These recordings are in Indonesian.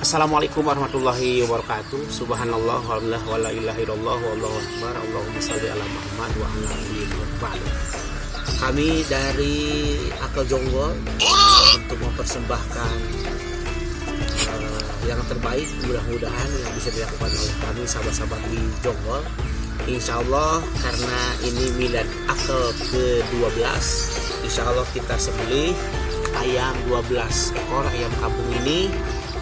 Assalamualaikum warahmatullahi wabarakatuh. Subhanallah walhamdulillah wala ilaha illallah wallahu akbar. Allahumma shalli ala Muhammad wa ala alihi wa sahbihi. Kami dari Akal Jonggol untuk mempersembahkan yang terbaik, mudah-mudahan yang bisa dilakukan oleh kami sahabat-sahabat di Jonggol. Insya Allah karena ini milad Akal ke-12, insya Allah kita sembelih ayam 12 ekor ayam kampung ini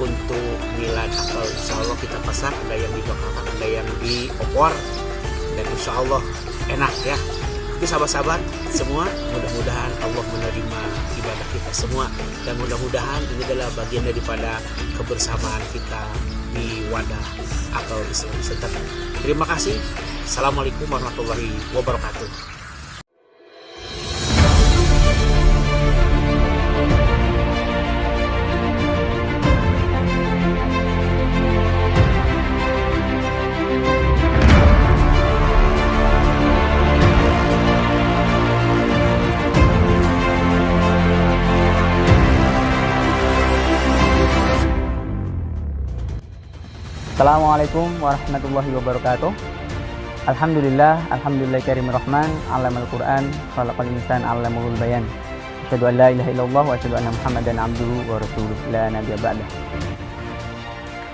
untuk milad Akal. Insya Allah kita pasang, ada yang dibakar, ada yang diopor, dan insya Allah enak ya. Itu sahabat-sahabat semua, mudah-mudahan Allah menerima ibadah kita semua, dan mudah-mudahan ini adalah bagian daripada kebersamaan kita di wadah Akal Islam Center. Terima kasih. Assalamualaikum warahmatullahi wabarakatuh. Assalamualaikum warahmatullahi wabarakatuh. Alhamdulillah karimur rahman, alamal Qur'an, khalaqal insan, allamul bayan. Asyhadu an la ilaha illallah wa asyhadu anna Muhammadan abduhu wa rasuluh, la nabiyya ba'dah.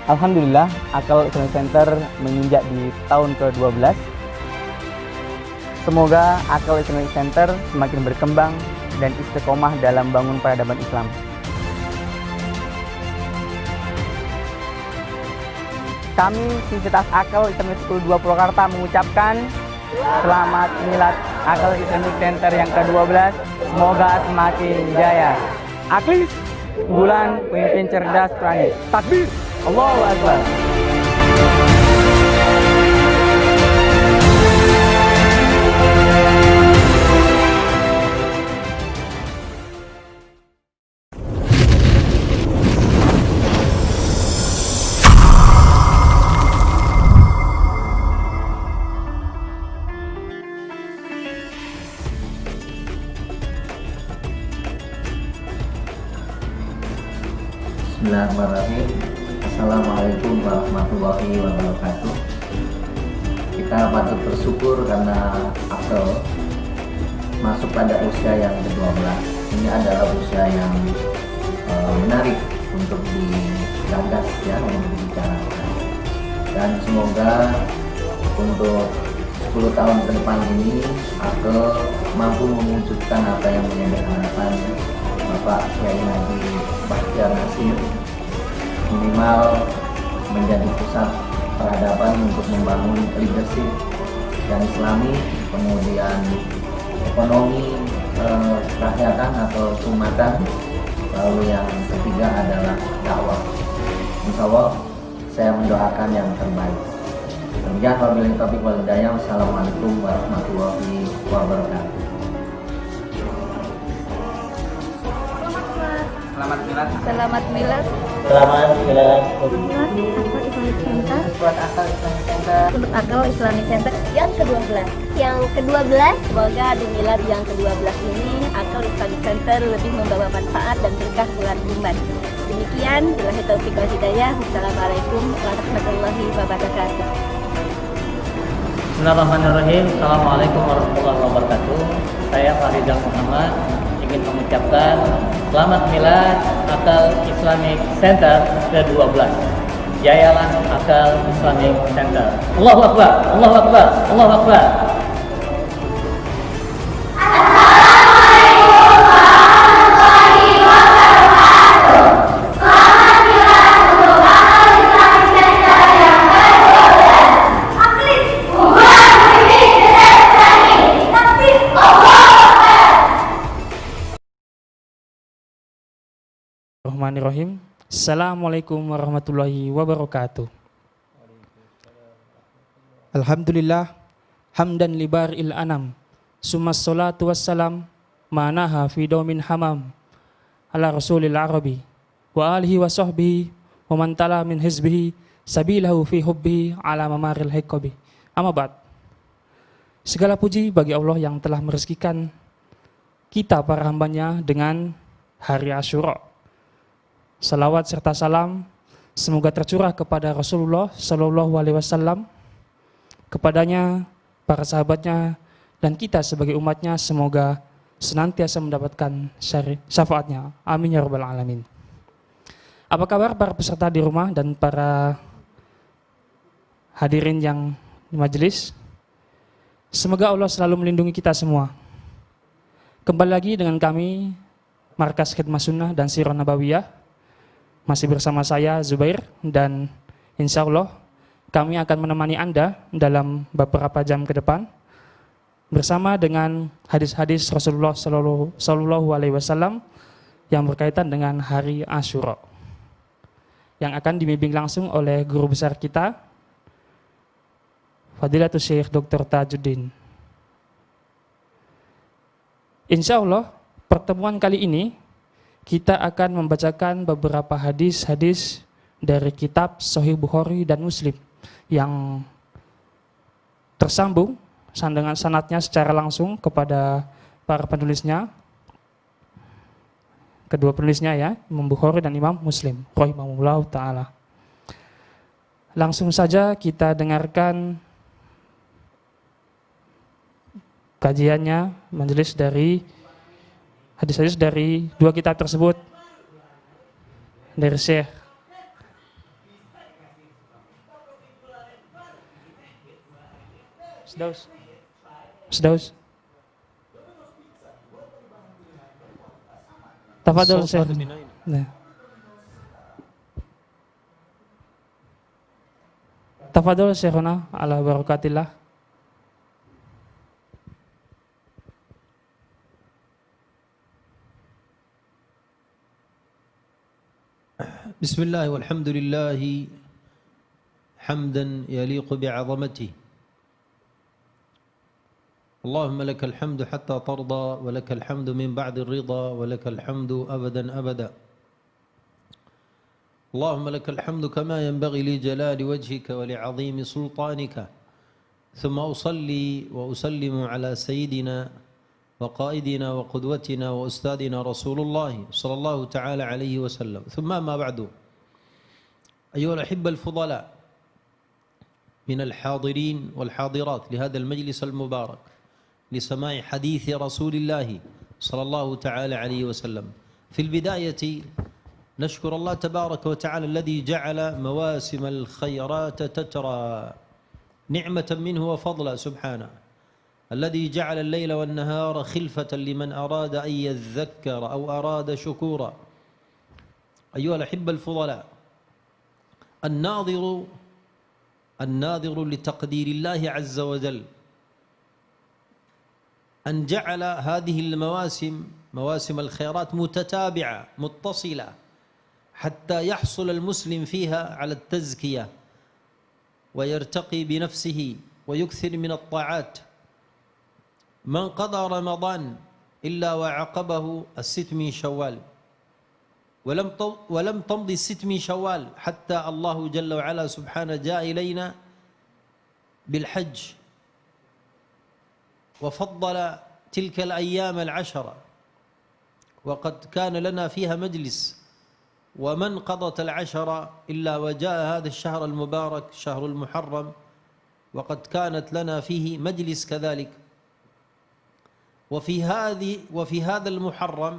Alhamdulillah, Akal Islamic Center menginjak di tahun ke-12. Semoga Akal Islamic Center semakin berkembang dan istiqomah dalam bangun peradaban Islam. Kami Sivitas Akal Islamic School 2 Purwakarta mengucapkan selamat milad Akal Islamic Center yang ke-12. Semoga semakin jaya. Aklis, unggulan, pemimpin cerdas, berani. Takbir, Allahu Akbar. Bismillahirrahmanirrahim. Assalamualaikum warahmatullahi wabarakatuh. Kita patut bersyukur karena Akal masuk pada usia yang ke-12. Ini adalah usia yang menarik untuk digagas ya, untuk dibicarakan. Dan semoga untuk 10 tahun ke depan ini Akal mampu mewujudkan apa yang menjadi harapan Bapak Kiai Haji Bahtiar Nasir, minimal menjadi pusat peradaban untuk membangun leadership dan Islami, kemudian ekonomi kerakyatan atau keumatan, lalu yang ketiga adalah dakwah. Insya Allah saya mendoakan yang terbaik. Demikian wabillahi taufiq wal hidayah. Wassalamualaikum warahmatullahi wabarakatuh. Selamat milad. Selamat milad. Selamat milad. Buat Akal Islamic Center. Untuk Akal Islamic Center yang ke-12. Yang ke-12. Semoga di milad yang ke-12 ini Akal Islamic Center lebih membawa manfaat dan berkah bulan iman. Demikian, billahi taufiq wal hidayah. Wassalamualaikum warahmatullahi wabarakatuh. Bismillahirrahmanirrahim. Assalamualaikum warahmatullahi wabarakatuh. Saya Faridal Muhammad ingin mengucapkan selamat milad Akal Islamic Center ke-12. Jayalah Akal Islamic Center. Allahu Akbar, Allahu Akbar, Allahu Akbar. Bismillahirrahmanirrahim. Assalamualaikum warahmatullahi wabarakatuh. Alhamdulillah hamdan libaril anam, summa salatu wassalam manaha fi daumin hamam ala rasulil arabi wa alihi wa sahbihi wa man tala min hizbihi sabilahu fi hubbihi ala mamaril hikabi. Amma ba'd. Segala puji bagi Allah yang telah merezekikan kita para hambanya dengan hari Asyura. Salawat serta salam semoga tercurah kepada Rasulullah Shallallahu Alaihi Wasallam, kepadanya, para sahabatnya, dan kita sebagai umatnya semoga senantiasa mendapatkan syafaatnya. Amin ya rabbal alamin. Apa kabar para peserta di rumah dan para hadirin yang di majelis? Semoga Allah selalu melindungi kita semua. Kembali lagi dengan kami, Markas Khidmah Sunnah dan Sirah Nabawiyah. Masih bersama saya Zubair, dan insya Allah kami akan menemani Anda dalam beberapa jam ke depan bersama dengan hadis-hadis Rasulullah Sallallahu Alaihi Wasallam yang berkaitan dengan hari Asyura, yang akan dibimbing langsung oleh guru besar kita, Fadilatul Syekh Dr. Tajuddin. Insya Allah pertemuan kali ini kita akan membacakan beberapa hadis-hadis dari kitab Sahih Bukhari dan Muslim yang tersambung dengan sanadnya secara langsung kepada para penulisnya, kedua penulisnya ya, Imam Bukhari dan Imam Muslim rahimahullah ta'ala. Langsung saja kita dengarkan kajiannya, majelis dari hadis-hadis dari dua kitab tersebut dari Syekh Sedaus. Tafadhol Syekh. Nah. Tafadhol Syekhuna ala barakatillah. بسم الله والحمد لله حمدا يليق بعظمته. اللهم لك الحمد حتى ترضى ولك الحمد من بعد الرضا ولك الحمد أبدا أبدا. اللهم لك الحمد كما ينبغي لجلال وجهك ولعظيم سلطانك. ثم أصلي وأسلم على سيدنا وقائدنا وقدوتنا وأستاذنا رسول الله صلى الله تعالى عليه وسلم. ثم ما بعد، أيها الأحبة الفضلاء من الحاضرين والحاضرات لهذا المجلس المبارك لسماع حديث رسول الله صلى الله تعالى عليه وسلم، في البداية نشكر الله تبارك وتعالى الذي جعل مواسم الخيرات تترى، نعمة منه وفضلا سبحانه، الذي جعل الليل والنهار خلفة لمن أراد أن يذكر أو أراد شكورا. أيها الأحبة الفضلاء، الناظر لتقدير الله عز وجل أن جعل هذه المواسم مواسم الخيرات متتابعة متصلة حتى يحصل المسلم فيها على التزكية ويرتقي بنفسه ويكثر من الطاعات. من قضى رمضان إلا وعقبه الست من شوال، ولم تمضي الست من شوال حتى الله جل وعلا سبحانه جاء إلينا بالحج وفضل تلك الأيام العشرة، وقد كان لنا فيها مجلس. ومن قضت العشرة إلا وجاء هذا الشهر المبارك شهر المحرم وقد كانت لنا فيه مجلس كذلك. وفي هذا المحرم،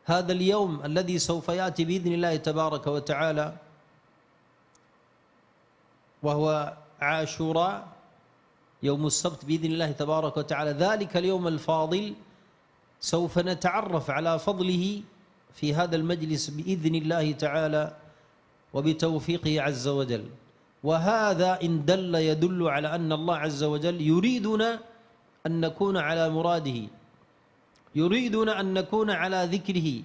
هذا اليوم الذي سوف يأتي بإذن الله تبارك وتعالى وهو عاشوراء يوم السبت بإذن الله تبارك وتعالى، ذلك اليوم الفاضل سوف نتعرف على فضله في هذا المجلس بإذن الله تعالى وبتوفيقه عز وجل. وهذا إن يدل على أن الله عز وجل يريدنا أن نكون على مراده، يريدنا أن نكون على ذكره،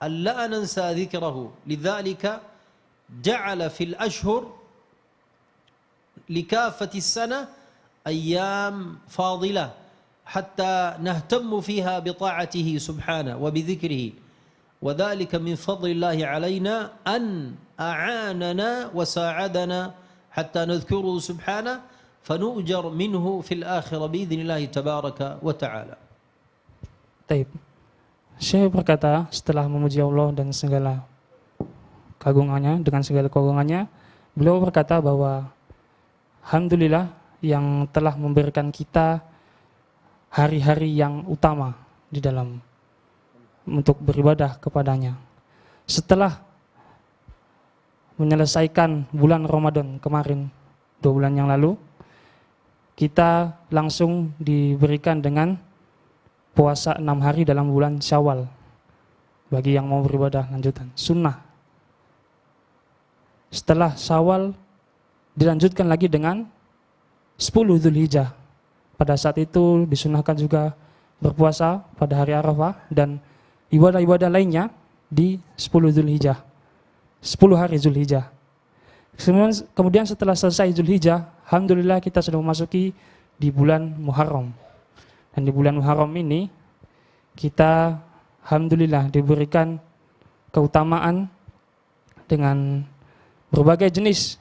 أن لا ننسى ذكره. لذلك جعل في الأشهر لكافة السنة أيام فاضلة حتى نهتم فيها بطاعته سبحانه وبذكره، وذلك من فضل الله علينا أن أعاننا وساعدنا حتى نذكره سبحانه فنؤجر منه في الآخرة بإذن الله تبارك وتعالى. Taib. Syekh berkata setelah memuji Allah dan segala keagungannya, dengan segala keagungannya, beliau berkata bahwa alhamdulillah yang telah memberikan kita hari-hari yang utama di dalam untuk beribadah kepadanya. Setelah menyelesaikan bulan Ramadan kemarin, 2 bulan yang lalu, kita langsung diberikan dengan puasa 6 hari dalam bulan Syawal bagi yang mau beribadah lanjutan, sunnah. Setelah Syawal dilanjutkan lagi dengan 10 Dzulhijjah. Pada saat itu disunahkan juga berpuasa pada hari Arafah dan ibadah-ibadah lainnya di 10 Dzulhijjah. 10 hari Dzulhijjah. Kemudian setelah selesai Dzulhijjah, alhamdulillah kita sudah memasuki di bulan Muharram. Dan di bulan Muharram ini kita alhamdulillah diberikan keutamaan dengan berbagai jenis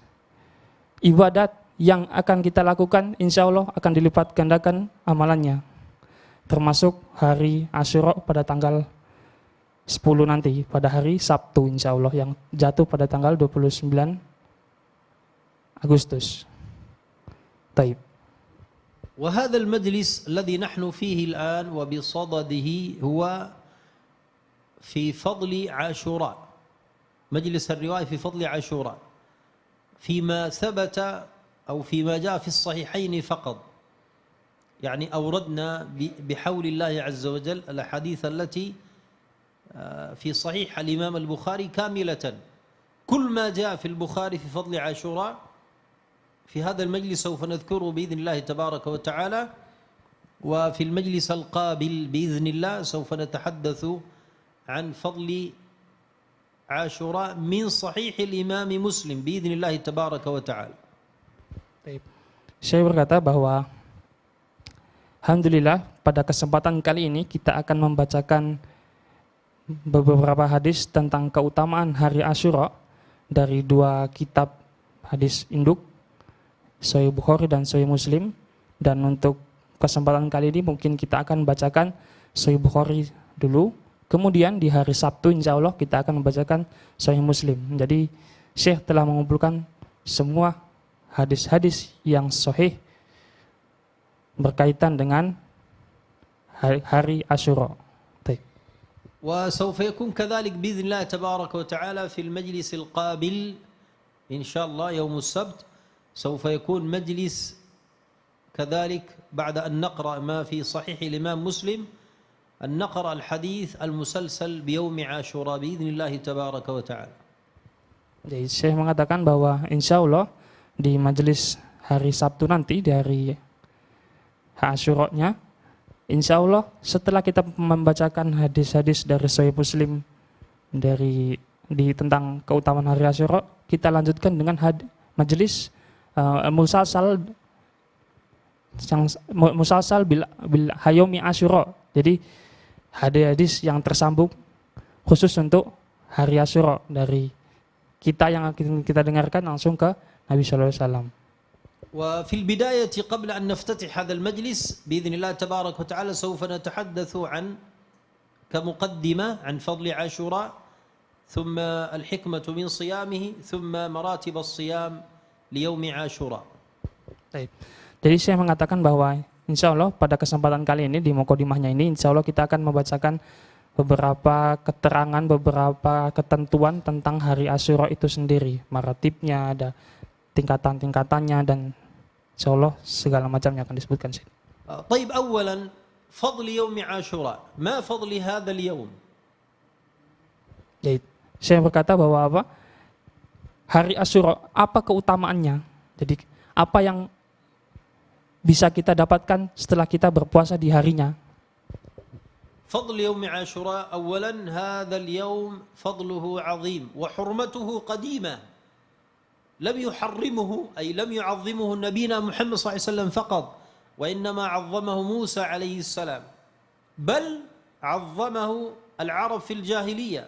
ibadat yang akan kita lakukan, insya Allah akan dilipat gandakan amalannya. Termasuk hari Asyura pada tanggal 10 nanti, pada hari Sabtu insya Allah yang jatuh pada tanggal 29 Agustus. Taib. وهذا المجلس الذي نحن فيه الآن وبصدده هو في فضل عاشوراء، مجلس الرواية في فضل عاشوراء، فيما ثبت أو فيما جاء في الصحيحين فقط. يعني أوردنا بحول الله عز وجل الأحاديث التي في صحيح الإمام البخاري كاملة. كل ما جاء في البخاري في فضل عاشوراء في هذا المجلس سوف نذكره بإذن الله تبارك وتعالى، وفي المجلس القابل بإذن الله سوف نتحدث عن فضل عاشوراء من صحيح الإمام مسلم بإذن الله تبارك وتعالى. Saya berkata bahwa alhamdulillah pada kesempatan kali ini kita akan membacakan beberapa hadis tentang keutamaan hari Asyura dari 2 kitab hadis induk, Sahih Bukhari dan Sahih Muslim. Dan untuk kesempatan kali ini mungkin kita akan bacakan Sahih Bukhari dulu, kemudian di hari Sabtu insya Allah kita akan membacakan Sahih Muslim. Jadi Syekh telah mengumpulkan semua hadis-hadis yang sahih berkaitan dengan hari Asyura. وسوف يكون كذلك بإذن الله تبارك وتعالى في المجلس القابل إن شاء الله يوم السبت، سوف يكون مجلس كذلك بعد أن نقرأ ما في صحيح الإمام مسلم أن نقرأ الحديث المسلسل بيوم عاشوراء بإذن الله تبارك وتعالى. Jadi Syekh mengatakan bahwa insya Allah di majelis hari Sabtu nanti, di hari Asyura-nya, insya Allah setelah kita membacakan hadis-hadis dari Sahih Muslim tentang keutamaan hari Asyura, kita lanjutkan dengan majelis musalsal bil hayomi Asyura. Jadi hadis yang tersambung khusus untuk hari Asyura dari kita yang kita dengarkan langsung ke Nabi sallallahu alaihi wasallam. وفي البداية قبل أن نفتتح هذا المجلس بإذن الله تبارك وتعالى سوف نتحدث عن كمقدمة عن فضل عاشوراء، ثم الحكمة من صيامه، ثم مراتب الصيام ليوم عاشوراء. Jadi saya mengatakan bahwa insya Allah pada kesempatan kali ini di muqaddimahnya ini insya Allah kita akan membacakan beberapa keterangan, beberapa ketentuan tentang hari Asyura itu sendiri, maratibnya, ada tingkatan-tingkatannya, dan insya Allah segala macamnya akan disebutkan. طيب أولا فضل يوم عاشوراء، ما فضل هذا اليوم؟ Jadi saya berkata bahwa apa? Hari Asyura, apa keutamaannya? Jadi apa yang bisa kita dapatkan setelah kita berpuasa di harinya? فضل يوم عاشوراء أولا هذا اليوم فضله عظيم وحرمته قديمة، لم يحرمه أي لم يعظمه نبينا محمد صلى الله عليه وسلم فقط، وإنما عظمه موسى عليه السلام، بل عظمه العرب في الجاهلية،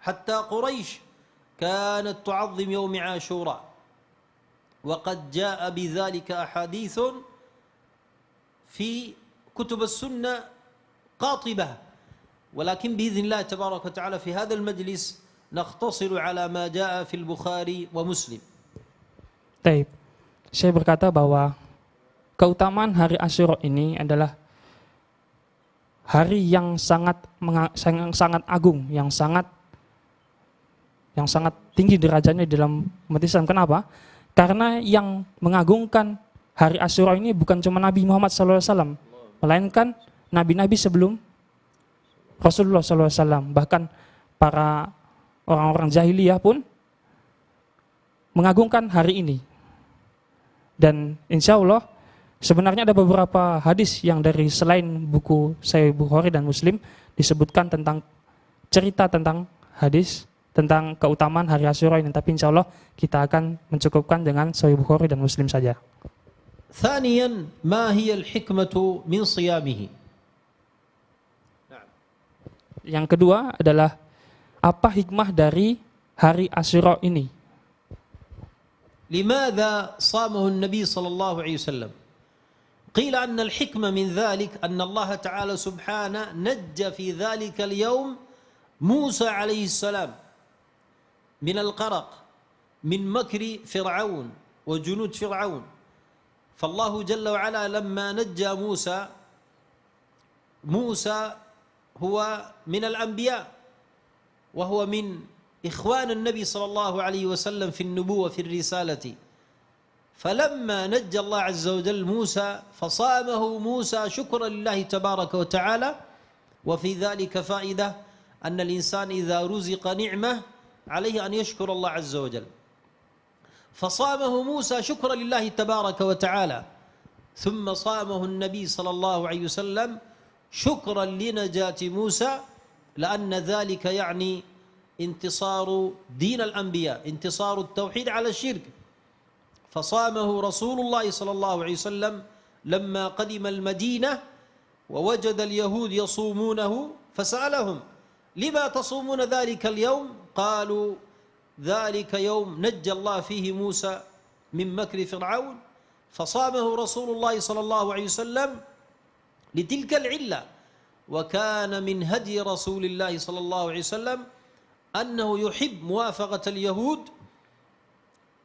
حتى قريش كانت تعظم يوم عاشوراء، وقد جاء بذلك أحاديث في كتب السنة قاطبة، ولكن بإذن الله تبارك وتعالى في هذا المجلس نختصر على ما جاء في البخاري ومسلم. Taib. Saya berkata bahwa keutamaan hari Asyura ini adalah hari yang sangat agung, yang sangat tinggi derajatnya dalam umat Islam. Kenapa? Karena yang mengagungkan hari Asyura ini bukan cuma Nabi Muhammad SAW, melainkan nabi-nabi sebelum Rasulullah SAW. Bahkan para orang-orang jahiliyah pun mengagungkan hari ini. Dan insya Allah sebenarnya ada beberapa hadis yang dari selain buku Sahih Bukhari dan Muslim disebutkan tentang cerita tentang hadis tentang keutamaan hari Asyura ini. Tapi insya Allah kita akan mencukupkan dengan Sahih Bukhari dan Muslim saja. ثانيا ما هي الحكمة من صيامه؟ Yang kedua adalah apa hikmah dari hari Asyura ini? لماذا صامه النبي صلى الله عليه وسلم؟ قيل أن الحكمة من ذلك أن الله تعالى سبحانه نجى في ذلك اليوم موسى عليه السلام من الغرق من مكر فرعون وجنود فرعون. فالله جل وعلا لما نجى موسى هو من الأنبياء وهو من إخوان النبي صلى الله عليه وسلم في النبوة في الرسالة. فلما نجى الله عز وجل موسى فصامه موسى شكرا لله تبارك وتعالى. وفي ذلك فائدة أن الإنسان إذا رزق نعمة عليه أن يشكر الله عز وجل. فصامه موسى شكرا لله تبارك وتعالى، ثم صامه النبي صلى الله عليه وسلم شكرا لنجاة موسى، لأن ذلك يعني انتصار دين الأنبياء، انتصار التوحيد على الشرك. فصامه رسول الله صلى الله عليه وسلم لما قدم المدينة ووجد اليهود يصومونه فسألهم لما تصومون ذلك اليوم؟ قالوا ذلك يوم نجى الله فيه موسى من مكر فرعون. فصامه رسول الله صلى الله عليه وسلم لتلك العلة. وكان من هدي رسول الله صلى الله عليه وسلم أنه يحب موافقة اليهود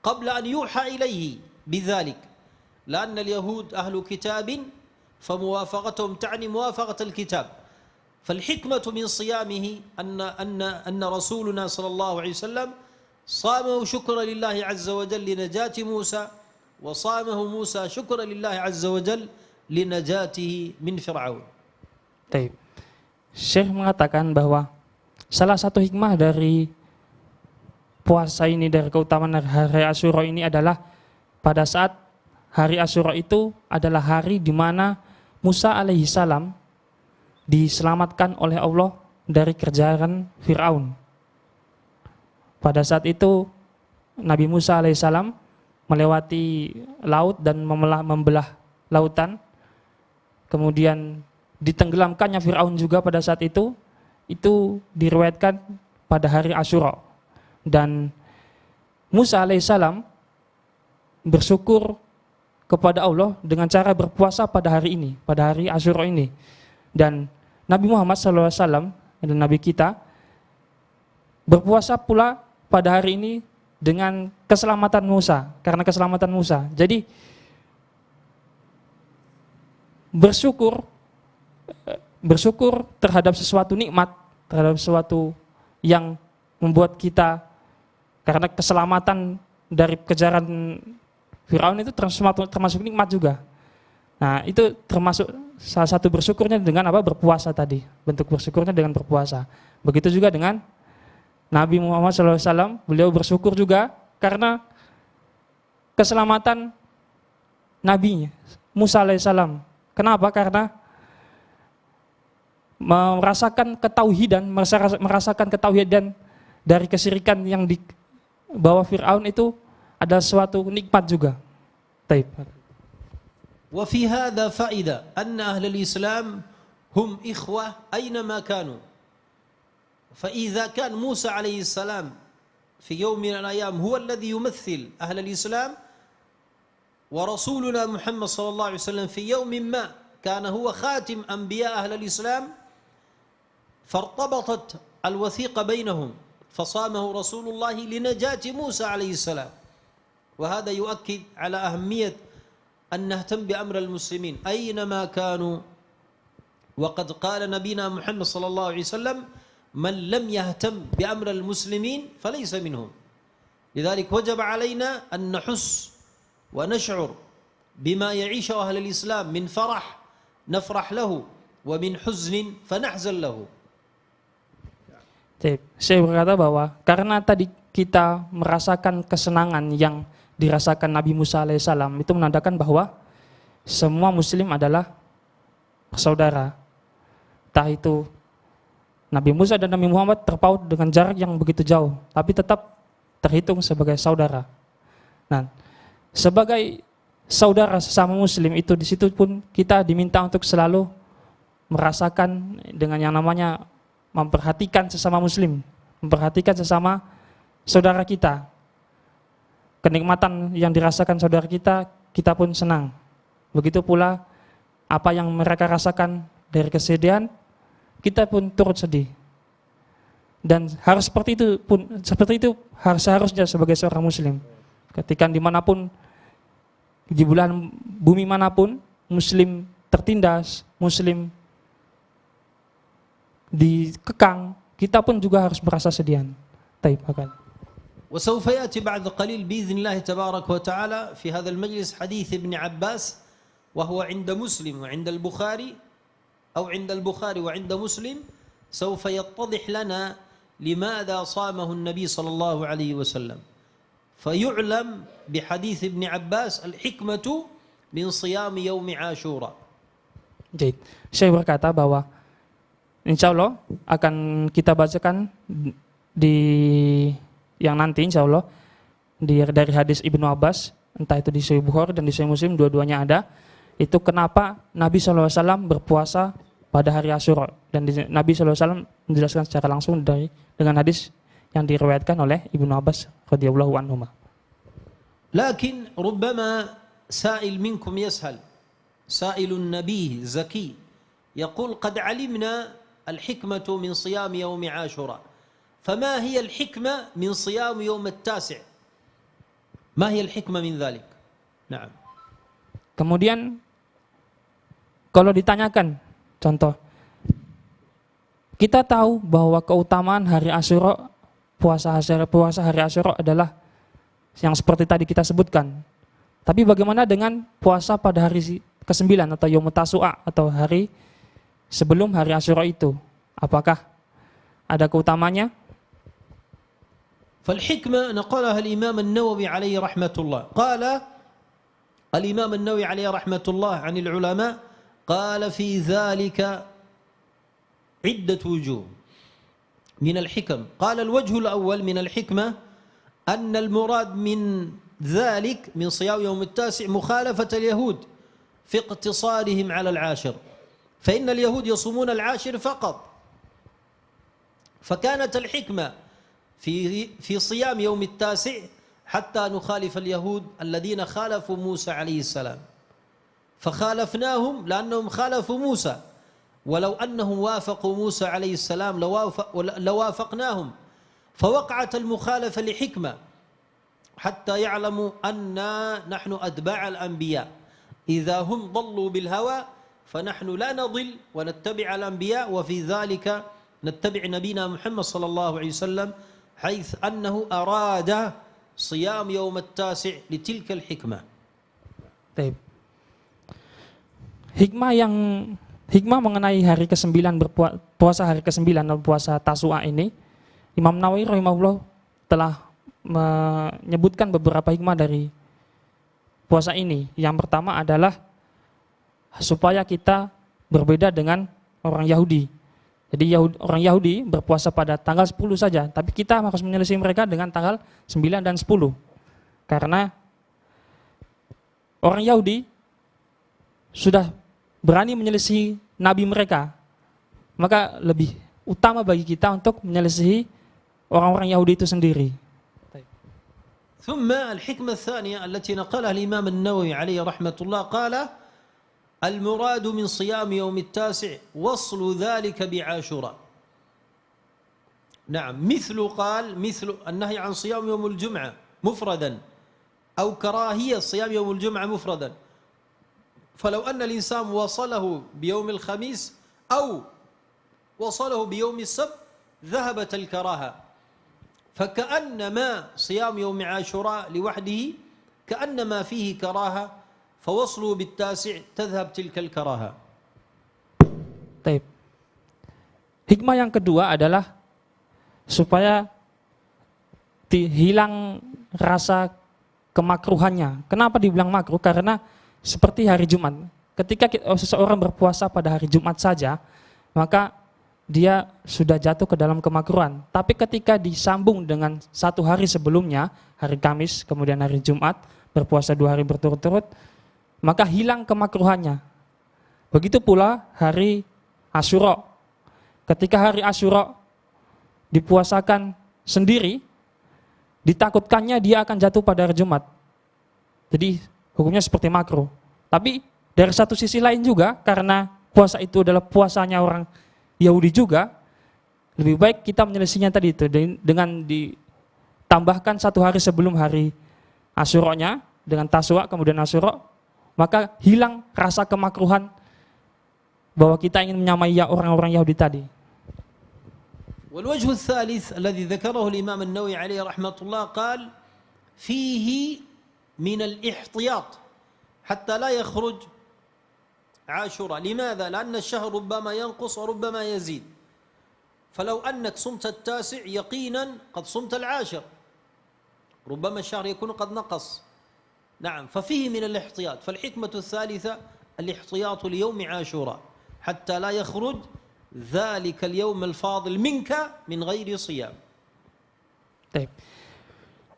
قبل أن يوحى إليه بذلك، لأن اليهود أهل كتاب فموافقتهم تعني موافقة الكتاب. فالحكمة من صيامه أن رسولنا صلى الله عليه وسلم صامه شكرا لله عز وجل لنجاة موسى، وصامه موسى شكرا لله عز وجل لنجاته من فرعون. Baik. Syekh mengatakan bahwa salah satu hikmah dari puasa ini, dari keutamaan hari Asyura ini adalah pada saat hari Asyura itu adalah hari di mana Musa alaihissalam diselamatkan oleh Allah dari kejaran Fir'aun. Pada saat itu Nabi Musa alaihissalam melewati laut dan membelah lautan, kemudian ditenggelamkannya Fir'aun juga pada saat itu diriwayatkan pada hari Asyura. Dan Musa alaihissalam bersyukur kepada Allah dengan cara berpuasa pada hari ini, pada hari Asyura ini. Dan Nabi Muhammad SAW, adalah Nabi kita, berpuasa pula pada hari ini dengan keselamatan Musa, karena keselamatan Musa. Jadi bersyukur terhadap sesuatu nikmat, terhadap sesuatu yang membuat kita, karena keselamatan dari kejaran Fir'aun itu termasuk nikmat juga. Nah, itu termasuk salah satu bersyukurnya dengan apa? Berpuasa tadi. Bentuk bersyukurnya dengan berpuasa. Begitu juga dengan Nabi Muhammad SAW, beliau bersyukur juga karena keselamatan Nabi Musa alaihissalam. Kenapa? Karena merasakan ketauhidan dari kesyirikan yang dibawa Fir'aun itu adalah suatu nikmat juga. Taib. وفي هذا فائدة أن أهل الإسلام هم إخوة أينما كانوا. فإذا كان موسى عليه السلام في يوم من الأيام هو الذي يمثل أهل الإسلام، ورسولنا محمد صلى الله عليه وسلم في يوم ما كان هو خاتم أنبياء أهل الإسلام، فارتبطت الوثيقة بينهم فصامه رسول الله لنجاة موسى عليه السلام. وهذا يؤكد على أهمية أن نهتم بأمر المسلمين أينما كانوا. وقد قال نبينا محمد صلى الله عليه وسلم: من لم يهتم بأمر المسلمين فليس منهم. لذلك وجب علينا أن نحس ونشعر بما يعيشه أهل الإسلام من فرح نفرح له ومن حزن فنحزن له. Saya berkata bahwa karena tadi kita merasakan kesenangan yang dirasakan Nabi Musa alaihissalam, itu menandakan bahwa semua muslim adalah saudara. Entah itu Nabi Musa dan Nabi Muhammad terpaut dengan jarak yang begitu jauh, tapi tetap terhitung sebagai saudara. Nah, sebagai saudara sesama muslim itu, di situ pun kita diminta untuk selalu merasakan dengan yang namanya memperhatikan sesama muslim, memperhatikan sesama saudara kita. Kenikmatan yang dirasakan saudara kita, kita pun senang. Begitu pula apa yang mereka rasakan dari kesedihan, kita pun turut sedih. Dan harus seperti itu seharusnya sebagai seorang muslim. Ketika dimanapun, di belahan bumi manapun, muslim tertindas, muslim dikekang, kita pun juga harus merasa sedihan. Taib akan. وسوف يأتي بعد قليل بإذن الله تبارك وتعالى في هذا المجلس حديث ابن عباس وهو عند مسلم وعند البخاري أو عند البخاري وعند مسلم. سوف يتضح لنا لماذا صامه النبي صلى الله عليه وسلم. فيعلم بحديث ابن عباس الحكمة من صيام يوم عاشوراء. Jadi, saya berkata bahwa insya Allah akan kita bacakan di yang nanti insya Allah dari hadis Ibnu Abbas, entah itu di Sahih Bukhari dan di Sahih Muslim, dua-duanya ada. Itu kenapa Nabi SAW berpuasa pada hari Asyura, dan Nabi SAW menjelaskan secara langsung dengan hadis yang diriwayatkan oleh Ibnu Abbas radhiyallahu anhu. لكن ربما سائل منكم يسهل سائل نبيه زكي يقول: قد علمنا الحكمة من صيام يوم عاشوراء، فما هي الحكمة من صيام يوم التاسع؟ ما هي الحكمة من ذلك؟ نعم. Kemudian kalau ditanyakan, contoh, kita tahu bahwa keutamaan hari Asyura, puasa hari Asyura adalah yang seperti tadi kita sebutkan. Tapi bagaimana dengan puasa pada hari ke-9 atau Yaum Tasu'a atau hari sebelum hari Asyura itu? Apakah ada keutamanya? فالحكمة نقلها الإمام النووي عليه رحمة الله. قال الإمام النووي عليه رحمة الله عن العلماء، قال في ذلك عدة وجوه من الحكم. قال الوجه الأول من الحكمة أن المراد من ذلك من صيام يوم التاسع مخالفة اليهود في اقتصارهم على العاشر، فإن اليهود يصومون العاشر فقط، فكانت الحكمة في صيام يوم التاسع حتى نخالف اليهود الذين خالفوا موسى عليه السلام، فخالفناهم لأنهم خالفوا موسى، ولو أنهم وافقوا موسى عليه السلام لوافقناهم، فوقعت المخالفة لحكمة حتى يعلموا أننا نحن أتباع الأنبياء، إذا هم ضلوا بالهوى فنحن لا نضل ونتبع الأنبياء، وفي ذلك نتبع نبينا محمد صلى الله عليه وسلم حيث أنه أراد صيام يوم التاسع لتلك الحكمة. طيب. Hikmah mengenai hari ke-9 puasa hari ke-9 atau puasa Tasu'a ini, Imam Nawawi rahimahullah telah menyebutkan beberapa hikmah dari puasa ini. Yang pertama adalah supaya kita berbeda dengan orang Yahudi. Jadi orang Yahudi berpuasa pada tanggal 10 saja, tapi kita harus menyelesaikan mereka dengan tanggal 9 dan 10. Karena orang Yahudi sudah berani menyelesaikan nabi mereka, maka lebih utama bagi kita untuk menyelesaikan orang-orang Yahudi itu sendiri. ثم الحكمة الثانية التي نقلها الإمام النووي عليه رحمة الله قال: المراد من صيام يوم التاسع وصل ذلك بعاشوراء. نعم مثل النهي عن صيام يوم الجمعة مفردا أو كراهية صيام يوم الجمعة مفردا. فلو أن الإنسان وصله بيوم الخميس أو وصله بيوم السبت ذهبت الكراهة، فكأنما صيام يوم عاشوراء لوحده كأنما فيه كراهة، فوصله بالتاسع تذهب تلك الكراهة. Taib. Hikmah yang kedua adalah supaya hilang rasa kemakruhannya. Kenapa dibilang makruh? Karena seperti hari Jumat. Ketika seseorang berpuasa pada hari Jumat saja, maka dia sudah jatuh ke dalam kemakruhan. Tapi ketika disambung dengan satu hari sebelumnya, hari Kamis, kemudian hari Jumat, berpuasa 2 hari berturut-turut, maka hilang kemakruhannya. Begitu pula hari Asyura. Ketika hari Asyura dipuasakan sendiri, ditakutkannya dia akan jatuh pada hari Jumat. Jadi hukumnya seperti makruh. Tapi dari satu sisi lain juga, karena puasa itu adalah puasanya orang Yahudi juga, lebih baik kita menyelesaikannya tadi itu dengan ditambahkan 1 hari sebelum hari Asyura-nya, dengan Taswa kemudian Asyura, maka hilang rasa kemakruhan bahwa kita ingin menyamai orang-orang Yahudi tadi. والوجه الثالث الذي ذكره الإمام النووي عليه رحمة الله قال فيه من الاحتياط حتى لا يخرج عاشوراء. لماذا؟ لأن الشهر ربما ينقص وربما يزيد، فلو أنك صمت التاسع يقينا قد صمت العاشر، ربما الشهر يكون قد نقص. نعم، ففيه من الاحتياط. فالحكمة الثالثة الاحتياط ليوم عاشوراء حتى لا يخرج ذلك اليوم الفاضل منك من غير صيام.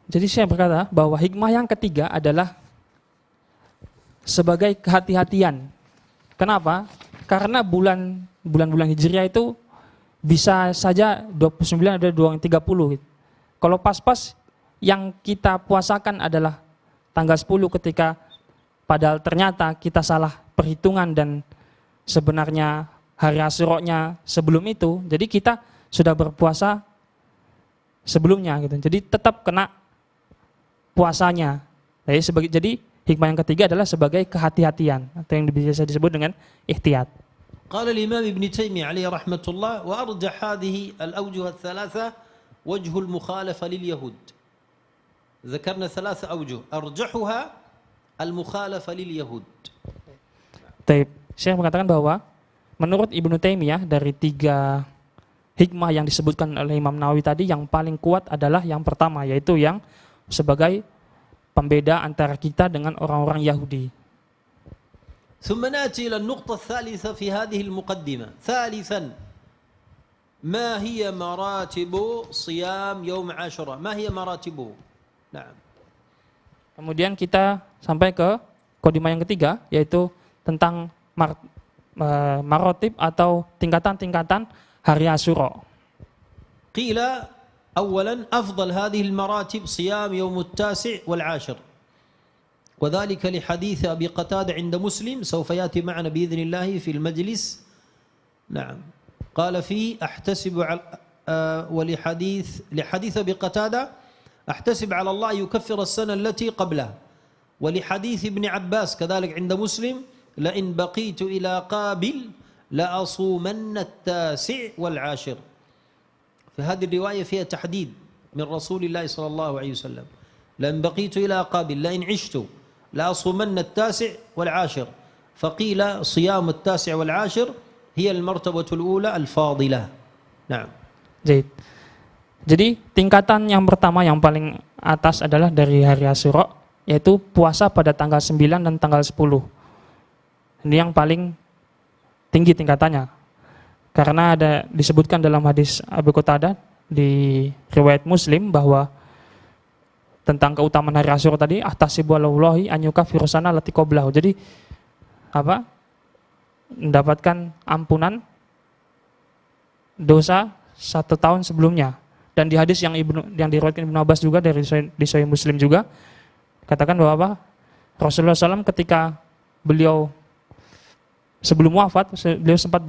Jadi saya berkata bahwa hikmah yang ketiga adalah sebagai kehati-hatian. Kenapa? Karena bulan-bulan Hijriah itu bisa saja 29 ada 30. Kalau pas-pas yang kita puasakan adalah tanggal 10 ketika padahal ternyata kita salah perhitungan dan sebenarnya hari Asyura-nya sebelum itu, jadi kita sudah berpuasa sebelumnya gitu. Jadi tetap kena puasanya. Jadi hikmah yang ketiga adalah sebagai kehati-hatian atau yang bisa disebut dengan ihtiyat. قال الإمام ابن تيمية عليه رحمة الله وأرجح هذه الأوجه الثلاثة وجه المخالفة لليهود. ذكرنا 3 أوجه أرجحها المخالفة لليهود. Saya mengatakan bahwa menurut Ibnu Taimiyah dari 3 hikmah yang disebutkan oleh Imam Nawawi tadi, yang paling kuat adalah yang pertama, yaitu yang sebagai pembeda antara kita dengan orang-orang Yahudi. ثم نأتي إلى النقطة الثالثة في هذه المقدمة. ثالثا ما هي مراتب صيام يوم عاشوراء؟ ما هي مراتبه؟ نعم. Kemudian kita sampai ke kodimah yang ketiga, yaitu tentang marotib atau tingkatan-tingkatan hari Asyura. قيل أولا أفضل هذه المراتب صيام يوم التاسع والعاشر، وذلك لحديث أبي قتادة عند مسلم سوف يأتي معنا بإذن الله في المجلس. نعم، قال فيه أحتسب على لحديث أبي قتادة أحتسب على الله يكفر السنة التي قبله، ولحديث ابن عباس كذلك عند مسلم لئن بقيت إلى قابل لأصومن التاسع والعاشر. فهذه الرواية فيها تحديد من رسول الله صلى الله عليه وسلم، لئن بقيت إلى قابل لئن عشت لأصومن التاسع والعاشر. فقيل صيام التاسع والعاشر هي المرتبة الأولى الفاضلة. نعم. Jadi tingkatan yang pertama yang paling atas adalah dari hari Asyura, yaitu puasa pada tanggal 9 dan tanggal 10. Ini yang paling tinggi tingkatannya. Karena ada disebutkan dalam hadis Abu Qatadah di riwayat Muslim bahwa tentang keutamaan hari Asyura tadi, ahtasibu alallahi an yukaffiru sana allati qablahu. Jadi mendapatkan ampunan dosa 1 tahun sebelumnya. Dan di hadis yang diriwayatkan Ibnu Abbas juga di Sahih Muslim juga katakan bahwa Rasulullah SAW ketika beliau sebelum wafat, beliau sempat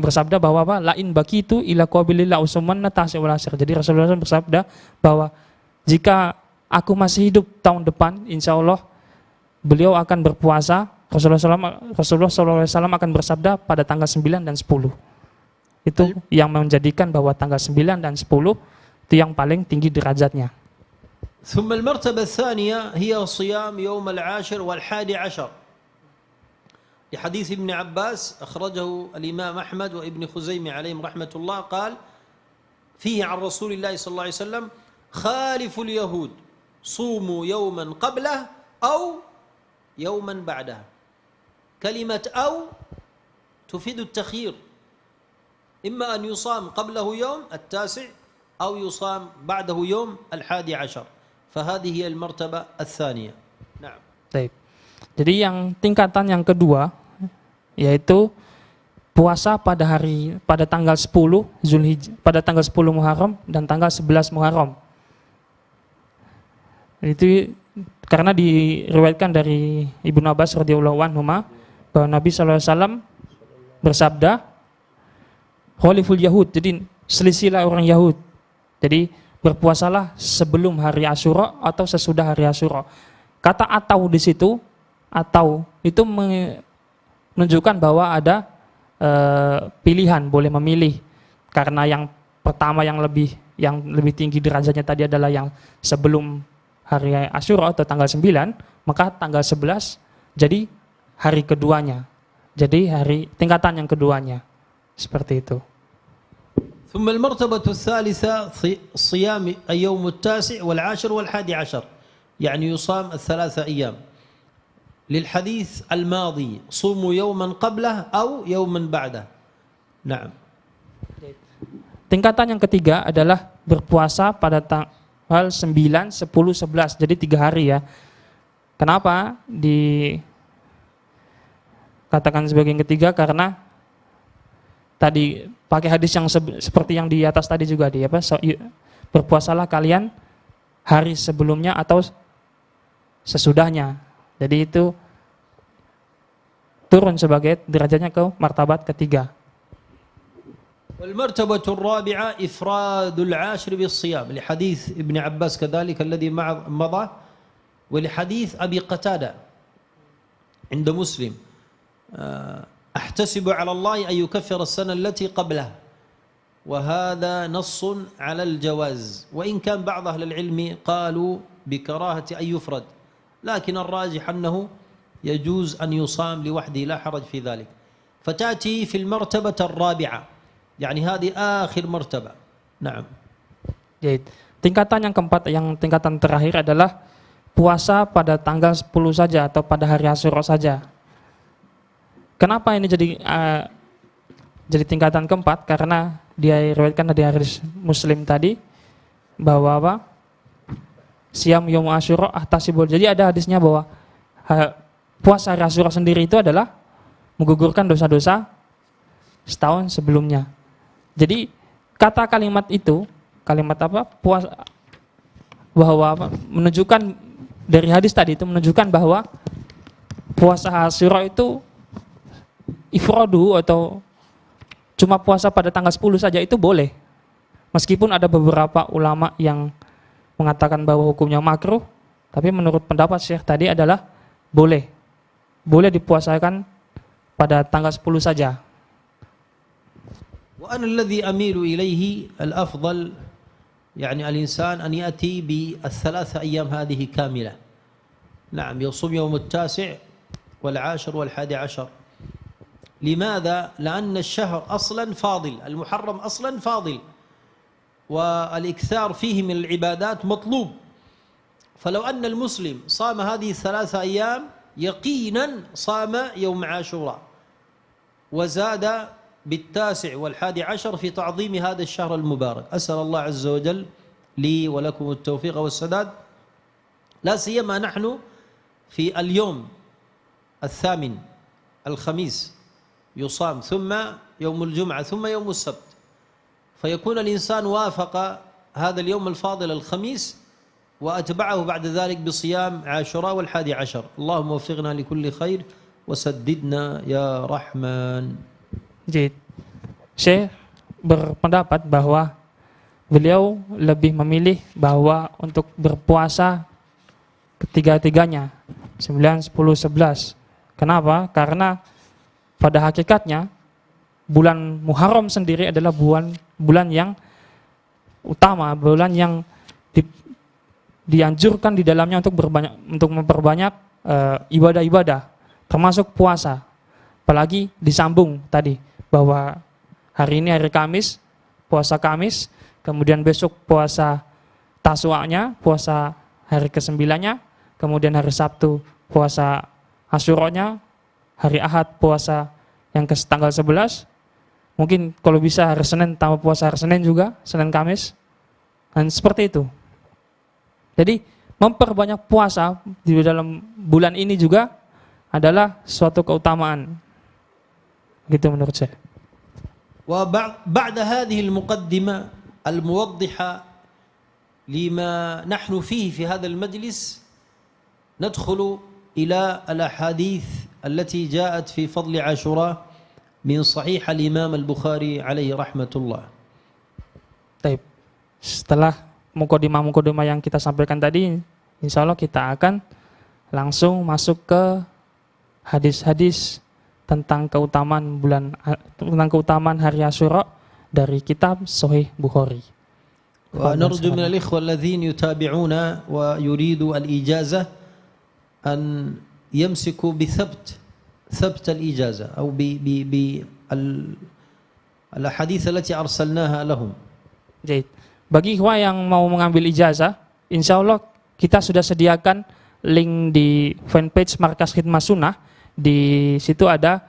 bersabda bahwa apa? Lain bakitu ila qabilillah usumanna tasi wal asyir. Jadi Rasulullah SAW bersabda bahwa jika aku masih hidup tahun depan, insya Allah beliau akan berpuasa. Rasulullah SAW akan bersabda pada tanggal 9 dan 10. Itu yang menjadikan bahwa tanggal 9 dan 10 itu yang paling tinggi derajatnya. ثم المرتبة الثانية هي صيام يوم العاشر والحادي عشر لحديث ابن عباس أخرجه الإمام أحمد وابن خزيمة عليهم رحمة الله قال فيه عن رسول الله صلى الله عليه وسلم خالف اليهود صوموا يوما قبله أو يوما بعده. كلمة أو تفيد التخيير، إما أن يصام قبله يوم التاسع أو يصام بعده يوم الحادي عشر، فهذه هي المرتبة الثانية. نعم. Baik. Jadi yang tingkatan yang kedua yaitu puasa pada tanggal 10 Zulhijjah, pada tanggal 10 Muharram dan tanggal 11 Muharram. Itu karena diriwayatkan dari Ibnu Abbas radhiyallahu anhu bahwa Nabi SAW bersabda, "Khaliful Yahud", jadi selisilah orang Yahud. Jadi berpuasalah sebelum hari Asyura atau sesudah hari Asyura. Kata atau di situ, atau itu menunjukkan bahwa ada pilihan, boleh memilih. Karena yang pertama yang lebih tinggi derajatnya tadi adalah yang sebelum hari Asyura atau tanggal 9, maka tanggal 11 jadi hari keduanya. Jadi tingkatan yang keduanya. Seperti itu. ثم المرتبة الثالثة صيام اليوم التاسع والعاشر والحادي عشر، يعني يصام الثلاثة أيام للحديث الماضي صوموا يوما قبله أو يوما بعده. نعم. Tingkatan yang ketiga adalah berpuasa pada tanggal 9, 10, 11. Jadi 3 hari ya. Kenapa dikatakan sebagai yang ketiga? Karena tadi pakai hadis yang seperti yang di atas tadi juga berpuasalah kalian hari sebelumnya atau sesudahnya. Jadi itu turun sebagai derajatnya ke martabat ketiga. والمرتبة الرابعة إفراد العاشر بالصيام لحديث ابن عباس كذلك الذي مضى، ولحديث أبي قتادة عند مسلم أحتسب على الله أن يكفر السنة التي قبله، وهذا نص على الجواز، وإن كان بعض أهل العلم قالوا بكراهة أن يفرد، لكن الراجح أنه يجوز أن يصام لوحده لا حرج في ذلك. فتأتي في المرتبة الرابعة، يعني هذه آخر مرتبة. نعم. Jadi, tingkatan yang keempat, yang tingkatan terakhir adalah puasa pada tanggal 10 saja atau pada hari Asyura saja. Kenapa ini jadi tingkatan keempat? Karena dia riwayatkan dari hadis Muslim tadi bahwa apa? Siam yaum Asyura ahtasibul. Jadi ada hadisnya bahwa puasa hari Asyura sendiri itu adalah menggugurkan dosa-dosa setahun sebelumnya. Jadi kata kalimat itu, kalimat apa? Puasa bahwa apa? Menunjukkan dari hadis tadi itu menunjukkan bahwa puasa Asyura itu ifradu atau cuma puasa pada tanggal 10 saja itu boleh. Meskipun ada beberapa ulama yang mengatakan bahwa hukumnya makruh, tapi menurut pendapat Syekh tadi adalah boleh. Boleh dipuasakan pada tanggal 10 saja. وأنا الذي أميل إليه الأفضل يعني الإنسان أن يأتي بالثلاثة أيام هذه كاملة. نعم، يصوم يوم التاسع والعاشر والحادي عشر. لماذا؟ لأن الشهر أصلا فاضل، المحرم أصلا فاضل، والإكثار فيه من العبادات مطلوب. فلو أن المسلم صام هذه الثلاثة أيام يقينا صام يوم عاشوراء وزاد بالتاسع والحادي عشر في تعظيم هذا الشهر المبارك. أسأل الله عز وجل لي ولكم التوفيق والسداد، لا سيما نحن في اليوم الثامن الخميس يصام، ثم يوم الجمعة، ثم يوم السبت، فيكون الإنسان وافق هذا اليوم الفاضل الخميس وأتبعه بعد ذلك بصيام عاشوراء والحادي عشر. اللهم وفقنا لكل خير وسددنا يا رحمن. Jadi Syekh berpendapat bahwa beliau lebih memilih bahwa untuk berpuasa ketiga-tiganya 9, 10, 11. Kenapa? Karena pada hakikatnya bulan Muharram sendiri adalah bulan yang utama, bulan yang dianjurkan di dalamnya untuk memperbanyak ibadah-ibadah, termasuk puasa. Apalagi disambung tadi bahwa hari ini hari Kamis, puasa Kamis, kemudian besok puasa Tasu'anya, puasa hari ke-9-nya, kemudian hari Sabtu puasa Asyura-nya, hari Ahad puasa yang tanggal 11, mungkin kalau bisa hari Senin tambah puasa hari Senin juga, Senin Kamis, dan seperti itu. Jadi memperbanyak puasa di dalam bulan ini juga adalah suatu keutamaan. Gitu menurut saya. وبعد هذه المقدمة الموضحة لما نحن فيه في هذا المجلس ندخل إلى الأحاديث التي جاءت في فضل عاشوراء من صحيح الإمام البخاري عليه رحمة الله. Baik. Setelah mukadimah yang kita sampaikan tadi, insya Allah kita akan langsung masuk ke hadis-hadis tentang keutamaan hari Asyura dari kitab Sahih Bukhari. ونرجو من الإخوة الذين يتابعون ويريدوا الإجازة أن يمسكوا ثبت الإجازة أو بالأحاديث التي أرسلناها لهم. Jadi, bagi ikhwah yang mau mengambil ijazah, insya Allah kita sudah sediakan link di fanpage Markas Khidmah Sunnah. Di situ ada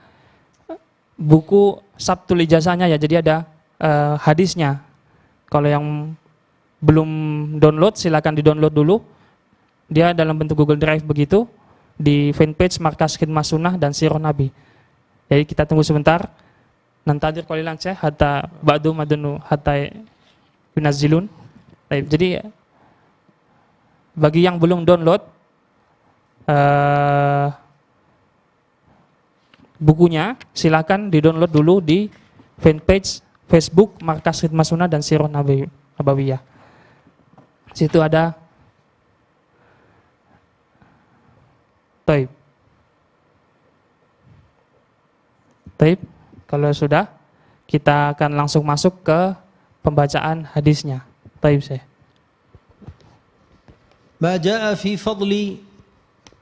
buku Sabtul Ijazahnya ya, jadi ada hadisnya. Kalau yang belum download, silakan di-download dulu. Dia dalam bentuk Google Drive begitu di fanpage Markas Khidmah Sunnah dan Sirah Nabi. Jadi kita tunggu sebentar. Nantadir qalilan Syekh hatta ba'du madunu hatta yunazilun. Jadi bagi yang belum download bukunya, silakan di-download dulu di fanpage Facebook Markas Khidmah Sunnah dan Sirah Nabawiyah. Situ ada. Taib. Kalau sudah, kita akan langsung masuk ke pembacaan hadisnya. Taib Syekh. ما جاء في فضل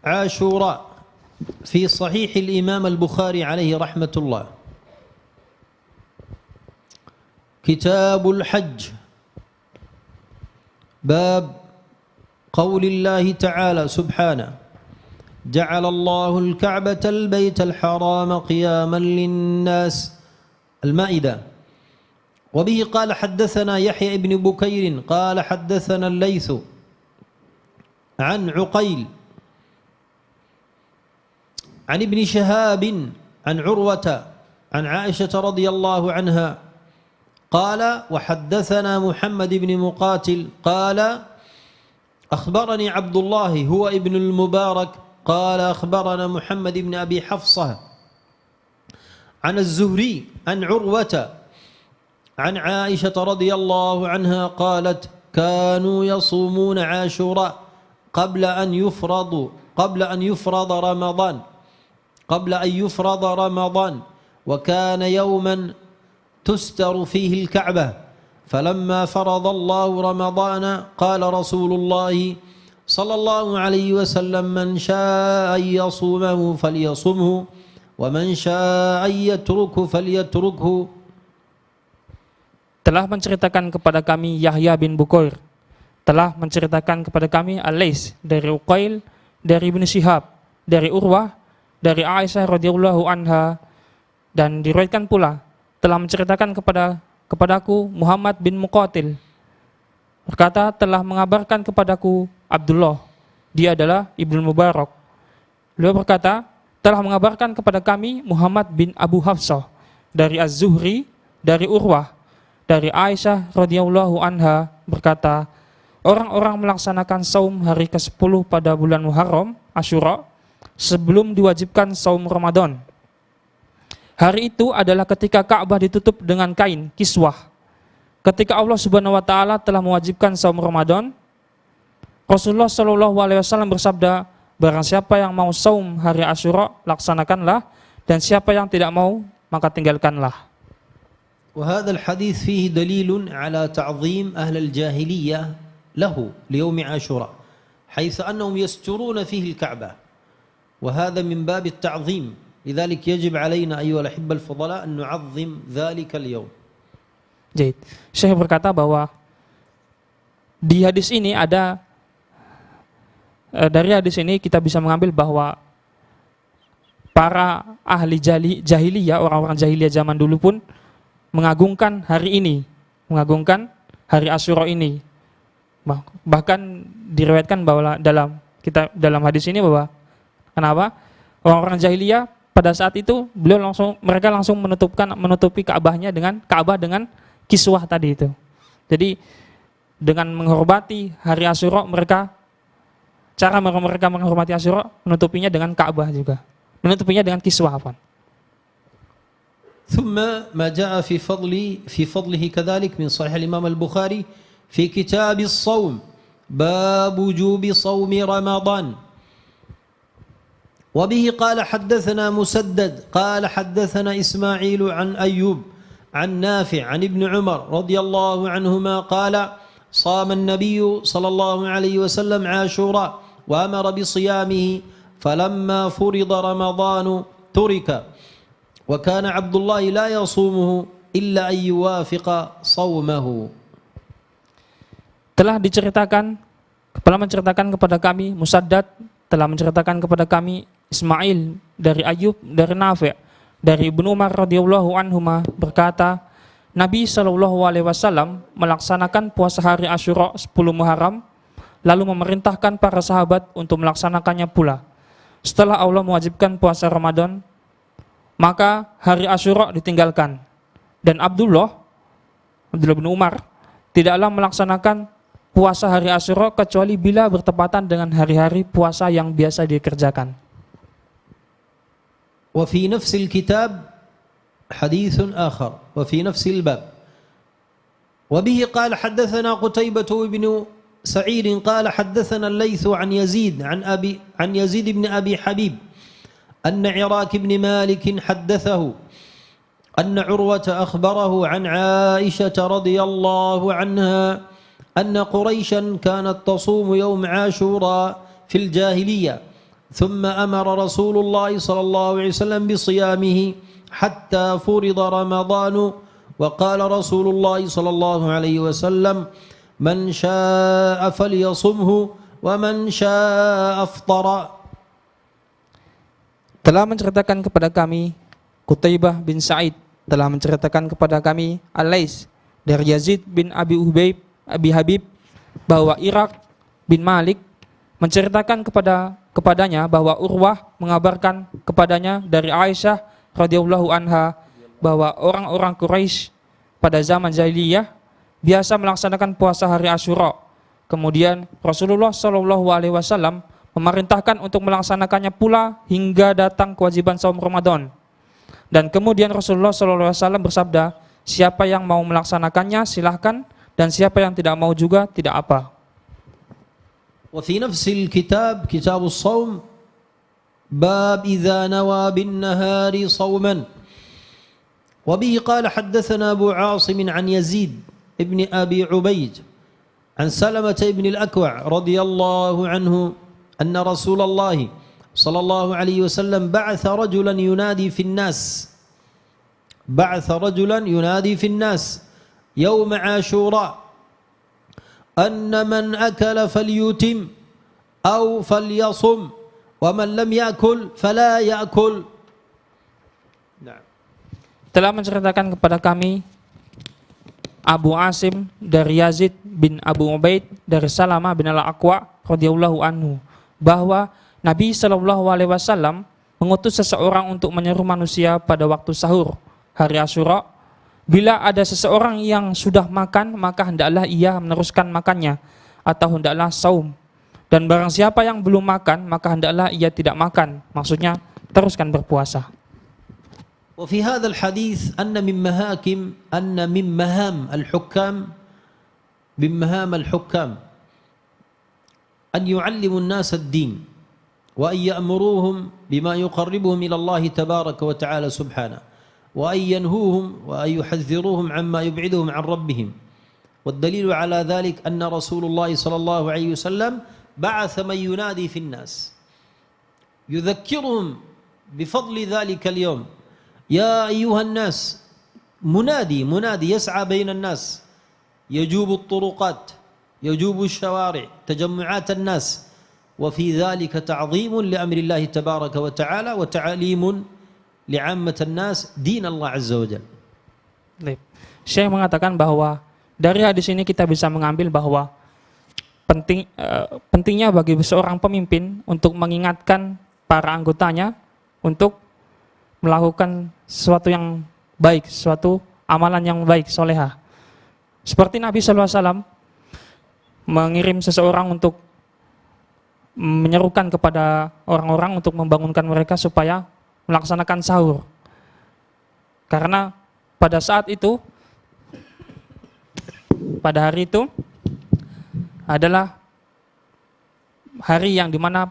عاشوراء في صحيح الإمام البخاري عليه رحمة الله. كتاب الحج، باب قول الله تعالى سبحانه: جعل الله الكعبة البيت الحرام قياما للناس. المائدة. وبه قال حدثنا يحيى بن بكير قال حدثنا الليث عن عقيل عن ابن شهاب عن عروة عن عائشة رضي الله عنها قال: وحدثنا محمد بن مقاتل قال: أخبرني عبد الله هو ابن المبارك قال: أخبرنا محمد بن أبي حفصة عن الزهري عن عروة عن عائشة رضي الله عنها قالت: كانوا يصومون عاشوراء قبل أن يفرض رمضان وكان يوما تستر فيه الكعبة فلما فرض الله رمضان قال رسول الله صلى الله عليه وسلم: من شاء أن يصومه فليصمه ومن شاء أن يتركه فليتركه. Telah menceritakan kepada kami Yahya bin Bukair, telah menceritakan kepada kami Al-Laits dari Uqail, dari Ibnu Syihab, dari Urwah, dari Aisyah radhiyallahu anha, dan diriwayatkan pula telah menceritakan kepadaku Muhammad bin Muqatil berkata, telah mengabarkan kepadaku Abdullah, dia adalah Ibnu Mubarak. Beliau berkata, telah mengabarkan kepada kami Muhammad bin Abu Hafsah dari Az-Zuhri, dari Urwah, dari Aisyah radhiyallahu anha berkata, orang-orang melaksanakan saum hari ke-10 pada bulan Muharram, Asyura, sebelum diwajibkan saum Ramadan. Hari itu adalah ketika Ka'bah ditutup dengan kain, kiswah. Ketika Allah Subhanahu wa taala telah mewajibkan saum Ramadan, Rasulullah Shallallahu alaihi wasallam bersabda, barang siapa yang mau saum hari Asyura, laksanakanlah, dan siapa yang tidak mau, maka tinggalkanlah. وهذا الحديث فيه دليل على تعظيم أهل الجاهلية له ليوم عاشوراء حيث أنهم يسترون فيه الكعبة وهذا من باب التعظيم لذلك يجب علينا أيها الأحبة الفضلاء أن نعظم ذلك اليوم. Jadi, Syekh berkata bahwa di hadis ini ada dari hadis ini kita bisa mengambil bahwa para ahli jahiliyah, orang-orang jahiliyah zaman dulu pun mengagungkan hari ini, mengagungkan hari Asyura ini. Bahkan diriwayatkan bahwa dalam hadis ini bahwa kenapa orang-orang jahiliyah pada saat itu mereka langsung menutupi Ka'bahnya dengan kiswah tadi itu. Jadi dengan menghormati hari Asyura cara mereka menghormati Asyura menutupinya dengan Ka'bah juga. Menutupinya dengan kiswah apa? ثم ما جاء في فضله كذلك من صحيح الإمام البخاري في كتاب الصوم باب وجوب صوم رمضان وبه قال حدثنا مسدد قال حدثنا إسماعيل عن أيوب عن نافع عن ابن عمر رضي الله عنهما قال صام النبي صلى الله عليه وسلم عاشوراء وأمر بصيامه فلما فرض رمضان ترك وكان عبد الله لا يصومه إلا أن يوافق صومه. Telah menceritakan kepada kami Musaddad, telah menceritakan kepada kami Ismail dari Ayub dari Nafi' dari Ibnu Umar radhiyallahu anhuma berkata, Nabi sallallahu alaihi wasallam melaksanakan puasa hari Asyura 10 Muharram lalu memerintahkan para sahabat untuk melaksanakannya pula. Setelah Allah mewajibkan puasa Ramadan, maka hari Asyura ditinggalkan. Dan Abdullah bin Umar tidaklah melaksanakan puasa hari Asyura kecuali bila bertepatan dengan hari-hari puasa yang biasa dikerjakan. وفي نفس الكتاب حديث آخر وفي نفس الباب وبه قال حدثنا قتيبة بن سعيد قال حدثنا الليث عن يزيد بن أبي حبيب أن عراك بن مالك حدثه أن عروة أخبره عن عائشة رضي الله عنها أن قريشا كانت تصوم يوم عاشوراء في الجاهلية ثم أمر رسول الله صلى الله عليه وسلم بصيامه حتى فرض رمضان وقال رسول الله صلى الله عليه وسلم من شاء فليصمه ومن شاء أفطر. Telah menceritakan kepada kami Qutaibah bin Sa'id, telah menceritakan kepada kami Al-Lais dari Yazid bin Abi Habib bahwa Irak bin Malik menceritakan kepadanya bahwa Urwah mengabarkan kepadanya dari Aisyah radhiyallahu anha bahwa orang-orang Quraisy pada zaman jahiliyah biasa melaksanakan puasa hari Asyura. Kemudian Rasulullah Shallallahu alaihi wasallam memerintahkan untuk melaksanakannya pula hingga datang kewajiban saum Ramadan. Dan kemudian Rasulullah SAW bersabda, siapa yang mau melaksanakannya silahkan, dan siapa yang tidak mau juga tidak apa. وفي نفس الكتاب كتاب الصوم باب إذا نوى بالنهار صوما وبه قال حدثنا أبو عاصم عن يزيد ابن أبي عبيد عن سلمة بن الأكوع رضي الله عنه أن رسول الله صلى الله عليه وسلم بعث رجلا ينادي في الناس يوم عاشوراء أن من أكل فليتم أو فليصم ومن لم يأكل فلا يأكل. Telah menceritakan kepada kami Abu Asim dari Yazid bin Abu Ubaid dari Salamah bin Al-Aqwa radhiyallahu anhu bahwa Nabi Shallallahu alaihi wasallam mengutus seseorang untuk menyeru manusia pada waktu sahur hari Asyura. Bila ada seseorang yang sudah makan, maka hendaklah ia meneruskan makannya atau hendaklah saum. Dan barang siapa yang belum makan, maka hendaklah ia tidak makan. Maksudnya teruskan berpuasa. وفي هذا الحديث أن من مهام الحكام أن يعلموا الناس الدين وأن يأمروهم بما يقربهم إلى الله تبارك وتعالى سبحانه وأن ينهوهم وأن يحذروهم عما يبعدهم عن ربهم. والدليل على ذلك أن رسول الله صلى الله عليه وسلم بعث من ينادي في الناس يذكرهم بفضل ذلك اليوم. يا أيها الناس، منادي يسعى بين الناس، يجوب الطرقات، يجوب الشوارع، تجمعات الناس، وفي ذلك تعظيم لأمر الله تبارك وتعالى وتعليم لعامة الناس دين الله عز وجل. Syekh mengatakan bahwa dari hadis ini kita bisa mengambil bahwa pentingnya bagi seorang pemimpin untuk mengingatkan para anggotanya untuk melakukan sesuatu yang baik, suatu amalan yang baik, solehah. Seperti Nabi SAW mengirim seseorang untuk menyerukan kepada orang-orang untuk membangunkan mereka supaya melaksanakan sahur. Karena pada saat itu, pada hari itu adalah hari yang dimana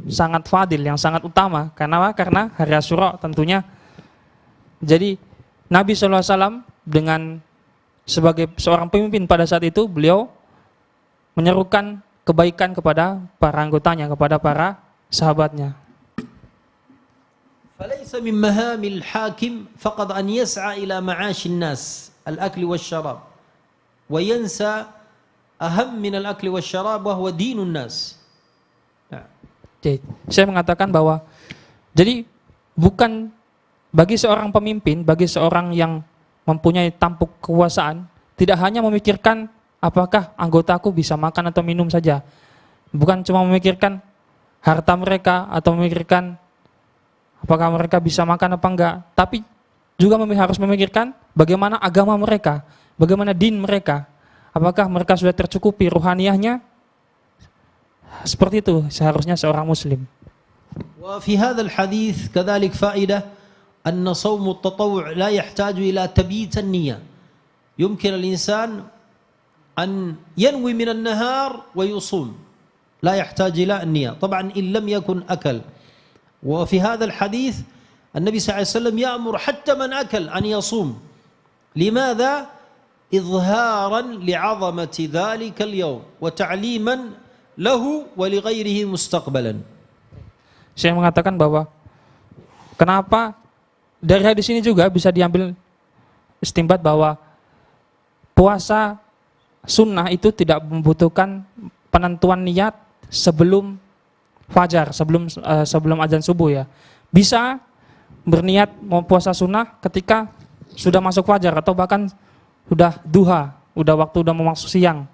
sangat fadil, yang sangat utama. Karena hari Asyura tentunya. Jadi Nabi SAW dengan sebagai seorang pemimpin pada saat itu, beliau menyerukan kebaikan kepada para anggotanya, kepada para sahabatnya. فليس من مهام الحاكم فقط أن يسعى إلى معاش الناس الأكل والشراب وينسى أهم من الأكل والشراب وهو دين الناس. Jadi, saya mengatakan bahwa jadi bukan bagi seorang pemimpin, bagi seorang yang mempunyai tampuk kekuasaan, tidak hanya memikirkan apakah anggotaku bisa makan atau minum saja. Bukan cuma memikirkan harta mereka atau memikirkan apakah mereka bisa makan apa enggak, tapi juga harus memikirkan bagaimana agama mereka, bagaimana din mereka. Apakah mereka sudah tercukupi ruhaniyahnya? Seperti itu seharusnya seorang muslim. وفي هذا الحديث كذلك فائدة أن صوم التطوع لا يحتاج إلى تبييت النية. يمكن الإنسان أن ينوي من النهار ويصوم، لا يحتاج إلى النية، طبعا إن لم يكن أكل. وفي هذا الحديث النبي صلى الله عليه وسلم يأمر حتى من أكل أن يصوم. لماذا؟ إظهارا لعظمة ذلك اليوم وتعليما له ولغيره مستقبلا. Saya mengatakan bahwa kenapa dari hadis ini juga bisa diambil istimbat bahwa puasa sunnah itu tidak membutuhkan penentuan niat sebelum fajar, sebelum azan subuh ya. Bisa berniat mau puasa sunnah ketika sudah masuk fajar atau bahkan sudah duha, waktu udah mau masuk siang.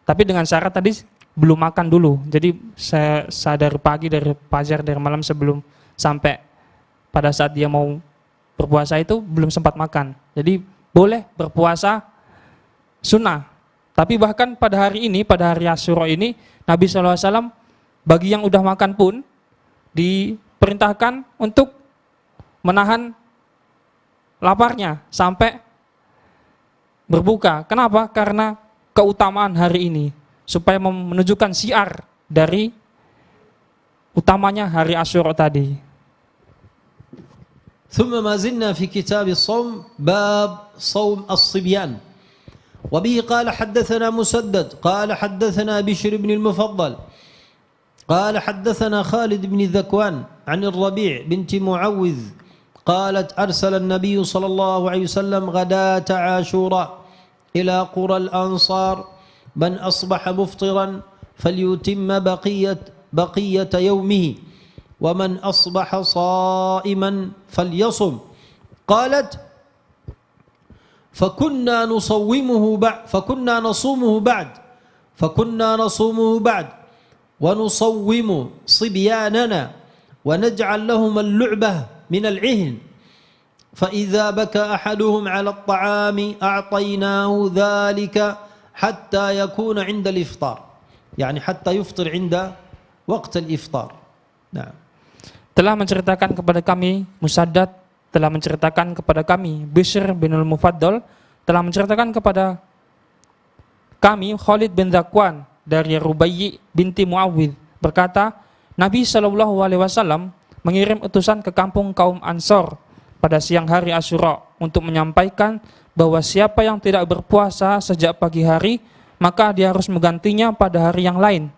Tapi dengan syarat tadi belum makan dulu. Jadi saya dari pagi, dari fajar, dari malam sebelum sampai pada saat dia mau berpuasa itu belum sempat makan. Jadi boleh berpuasa sunnah. Tapi bahkan pada hari ini, pada hari Asyura ini, Nabi SAW bagi yang udah makan pun diperintahkan untuk menahan laparnya sampai berbuka. Kenapa? Karena keutamaan hari ini, supaya menunjukkan syiar dari utamanya hari Asyura tadi. ثم ما زلنا في كتاب الصوم باب صوم الصبيان وبه قال حدثنا مسدد قال حدثنا بشر بن المفضل قال حدثنا خالد بن ذكوان عن الربيع بنت معوذ قالت أرسل النبي صلى الله عليه وسلم غداة عاشوراء إلى قرى الأنصار من أصبح مفطرا فليتم بقية يومه ومن أصبح صائما فليصم. قالت فكنا نصومه بعد ونصوم صبياننا ونجعل لهم اللعبة من العهن فإذا بكى أحدهم على الطعام أعطيناه ذلك حتى يكون عند الإفطار، يعني حتى يفطر عند وقت الإفطار. نعم. Telah menceritakan kepada kami Musaddad telah menceritakan kepada kami, Bishr bin Al-Mufaddal telah menceritakan kepada kami, Khalid bin Zakwan dari Rubayyi binti Muawwidh berkata, Nabi SAW mengirim utusan ke kampung kaum Ansor pada siang hari Asyura untuk menyampaikan bahwa siapa yang tidak berpuasa sejak pagi hari, maka dia harus menggantinya pada hari yang lain.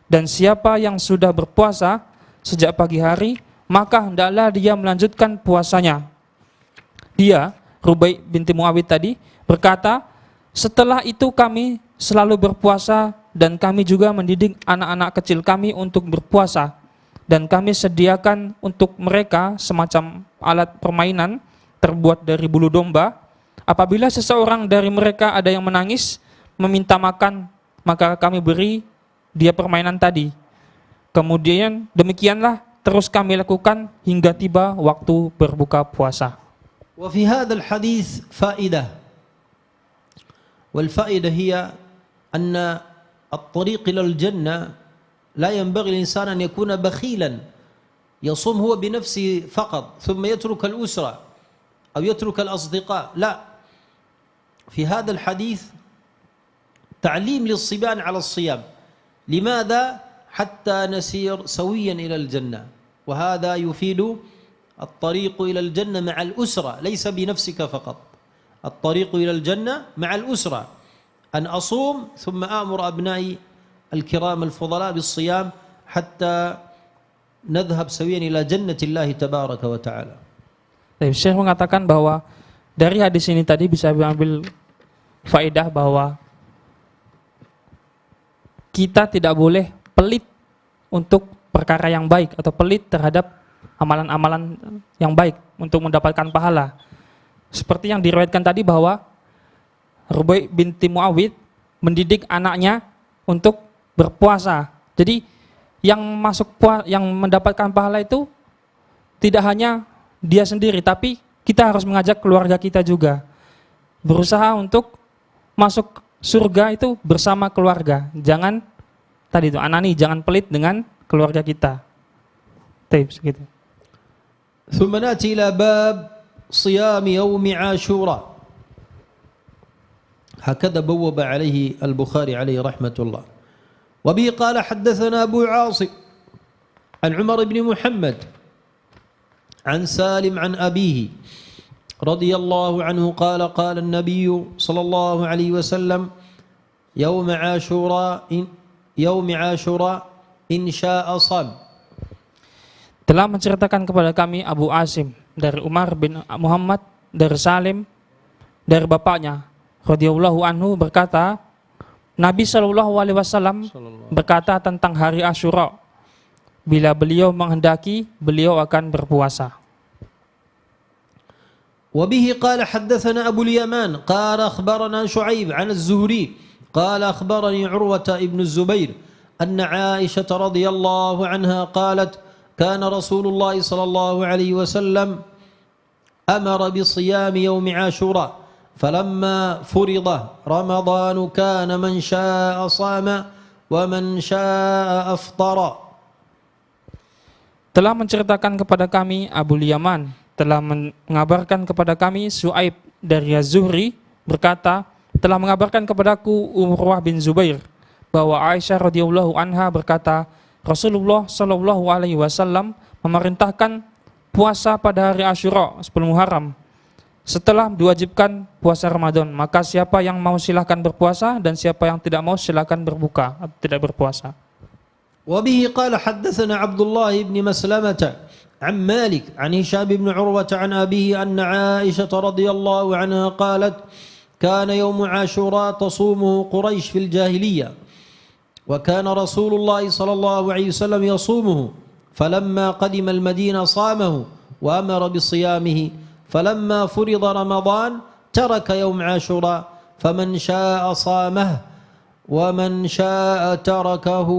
Dan siapa yang sudah berpuasa sejak pagi hari, maka hendaklah dia melanjutkan puasanya. Dia, Rubai binti Muawwidh tadi, berkata, setelah itu kami selalu berpuasa dan kami juga mendidik anak-anak kecil kami untuk berpuasa. Dan kami sediakan untuk mereka semacam alat permainan terbuat dari bulu domba. Apabila seseorang dari mereka ada yang menangis, meminta makan, maka kami beri dia permainan tadi. Kemudian demikianlah terus kami lakukan hingga tiba waktu berbuka puasa. وفي هذا الحديث فائدة، والفائدة هي أن الطريق إلى الجنة لا ينبغي الإنسان أن يكون بخيلا يصوم هو بنفسه فقط ثم يترك الأسرة أو يترك الأصدقاء. لا، في هذا الحديث تعليم للصبيان على الصيام. لماذا؟ حتى نسير سويا إلى الجنة، وهذا يفيد الطريق إلى الجنة مع الأسرة ليس بنفسك فقط. الطريق إلى الجنة مع الأسرة، أن أصوم ثم آمر أبنائي الكرام الفضلاء بالصيام حتى نذهب سويا إلى جنة الله تبارك وتعالى. Syekh mengatakan bahwa dari hadis ini tadi bisa diambil faedah bahwa kita tidak boleh pelit untuk perkara yang baik atau pelit terhadap amalan-amalan yang baik untuk mendapatkan pahala. Seperti yang diriwayatkan tadi bahwa Rubai binti Muawwidh mendidik anaknya untuk berpuasa. Jadi yang mendapatkan pahala itu tidak hanya dia sendiri, tapi kita harus mengajak keluarga kita juga. Berusaha untuk masuk surga itu bersama keluarga. Jangan tadi itu anani, jangan pelit dengan keluarga kita. Tips gitu. ثم نأتي إلى باب صيام يوم عاشوراء. هكذا بوب عليه البخاري عليه رحمة الله. وبه قال حدثنا أبو عاصم عن عمر بن محمد عن سالم عن أبيه رضي الله عنه قال قال النبي صلى الله عليه وسلم يوم عاشوراء إن شاء صام. Telah menceritakan kepada kami Abu Asim dari Umar bin Muhammad dari Salim dari bapaknya radhiyallahu anhu berkata, Nabi SAW berkata tentang hari Asyura, bila beliau menghendaki, beliau akan berpuasa. وبه قال حدثنا أبو اليمان قال أخبرنا شعيب عن الزهري قال أخبرني عروة ابن الزبير أن عائشة رضي الله عنها قالت كان رسول الله صلى الله عليه وسلم أمر بصيام يوم عاشوراء فلما فرض رمضان كان من شاء صام ومن شاء أفطر. Telah menceritakan kepada kami Abu Yaman, telah mengabarkan kepada kami Su'aib dari Az-Zuhri berkata, telah mengabarkan kepadaku Urwah bin Zubair bahwa Aisyah radhiyallahu anha berkata, Rasulullah Shallallahu Alaihi Wasallam memerintahkan puasa pada hari Asyura 10 Muharram setelah diwajibkan puasa Ramadan. Maka siapa yang mau silakan berpuasa dan siapa yang tidak mau silakan berbuka atau tidak berpuasa. وبه قال حدثنا عبد الله بن مسلمة عن مالك عن هشام بن عروة عن أبيه أن عائشة رضي الله عنها قالت كان يوم عاشوراء تصومه قريش في الجاهلية وكان رسول الله صلى الله عليه وسلم يصومه فلما قدم المدينة صامه وأمر بصيامه فلما فرض رمضان ترك يوم عاشوراء فمن شاء صامه ومن شاء تركه.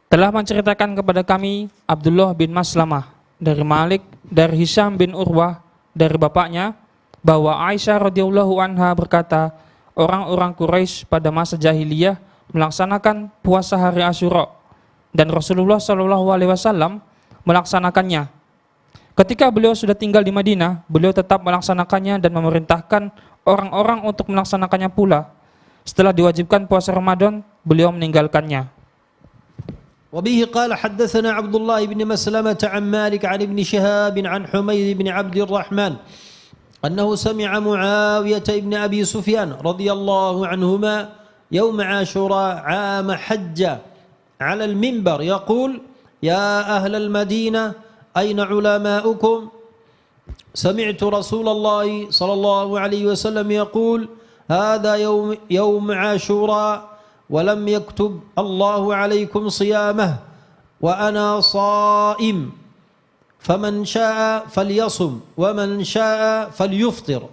Telah menceritakan kepada kami Abdullah bin Maslamah dari Malik dari Hisham bin Urwah dari bapaknya bahwa Aisyah radhiyallahu anha berkata, orang-orang Quraisy pada masa jahiliyah melaksanakan puasa hari Asyura dan Rasulullah SAW melaksanakannya. Ketika beliau sudah tinggal di Madinah, beliau tetap melaksanakannya dan memerintahkan orang-orang untuk melaksanakannya pula. Setelah diwajibkan puasa Ramadan, beliau meninggalkannya. وبه قال حدثنا عبد الله بن مسلمة عن مالك عن ابن شهاب عن حميد بن عبد الرحمن أنه سمع معاوية بن أبي سفيان رضي الله عنهما يوم عاشوراء عام حج على المنبر يقول يا أهل المدينة أين علماؤكم سمعت رسول الله صلى الله عليه وسلم يقول هذا يوم عاشوراء ولم يكتب الله عليكم صيامه وأنا صائم فمن شاء فليصم ومن شاء فليفطر.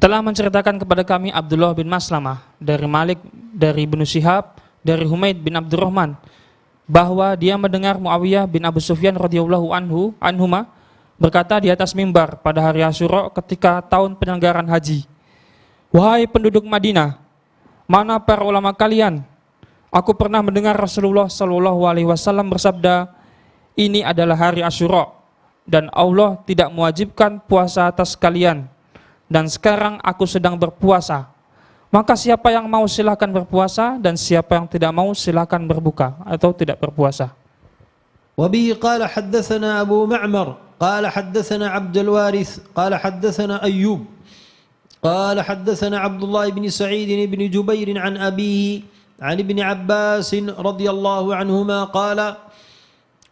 Telah menceritakan kepada kami Abdullah bin Maslamah dari Malik, dari Ibnu Syihab, dari Humaid bin Abdurrahman, bahwa dia mendengar Muawiyah bin Abu Sufyan radhiyallahu anhuma berkata di atas mimbar pada hari Asyura ketika tahun penyelenggaraan haji, "Wahai penduduk Madinah, mana para ulama kalian? Aku pernah mendengar Rasulullah Shallallahu Alaihi Wasallam bersabda, ini adalah hari Asyura dan Allah tidak mewajibkan puasa atas kalian. Dan sekarang aku sedang berpuasa. Maka siapa yang mau silakan berpuasa dan siapa yang tidak mau silakan berbuka atau tidak berpuasa." وبه قال حدثنا أبو معمر قال حدثنا عبد الوارث قال حدثنا أيوب قال حدثنا عبد الله بن سعيد بن جبير عن أبيه عن ابن عباس رضي الله عنهما قال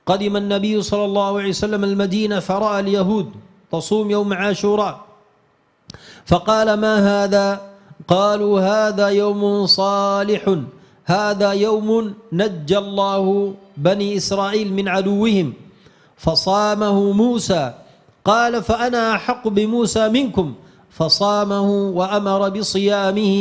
قدم النبي صلى الله عليه وسلم المدينة فرأى اليهود تصوم يوم عاشوراء فقال ما هذا قالوا هذا يوم صالح هذا يوم نجى الله بني إسرائيل من عدوهم فصامه موسى قال فأنا أحق بموسى منكم فصامه وأمر بصيامه.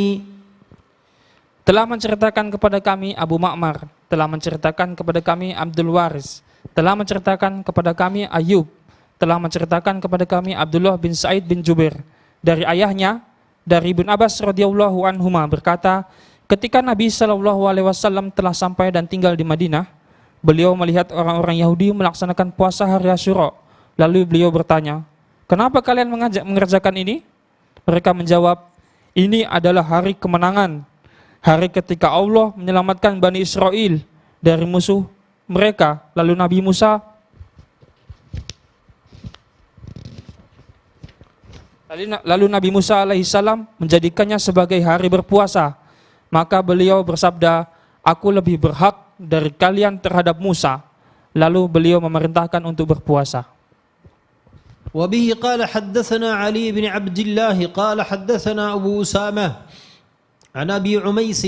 Telah menceritakan kepada kami Abu Ma'mar, telah menceritakan kepada kami Abdul Waris, telah menceritakan kepada kami Ayub, telah menceritakan kepada kami Abdullah bin Sa'id bin Jubair dari ayahnya, dari Ibn Abbas radhiyallahu anhuma berkata, ketika Nabi SAW telah sampai dan tinggal di Madinah, beliau melihat orang-orang Yahudi melaksanakan puasa hari Asyura. Lalu beliau bertanya, kenapa kalian mengerjakan ini? Mereka menjawab, ini adalah hari kemenangan, hari ketika Allah menyelamatkan Bani Israel dari musuh mereka. Lalu Nabi Musa alaihissalam menjadikannya sebagai hari berpuasa. Maka beliau bersabda, aku lebih berhak dari kalian terhadap Musa. Lalu beliau memerintahkan untuk berpuasa. وبه قال حدثنا علي بن عبد الله قال حدثنا أبو أسامة عن أبي عميس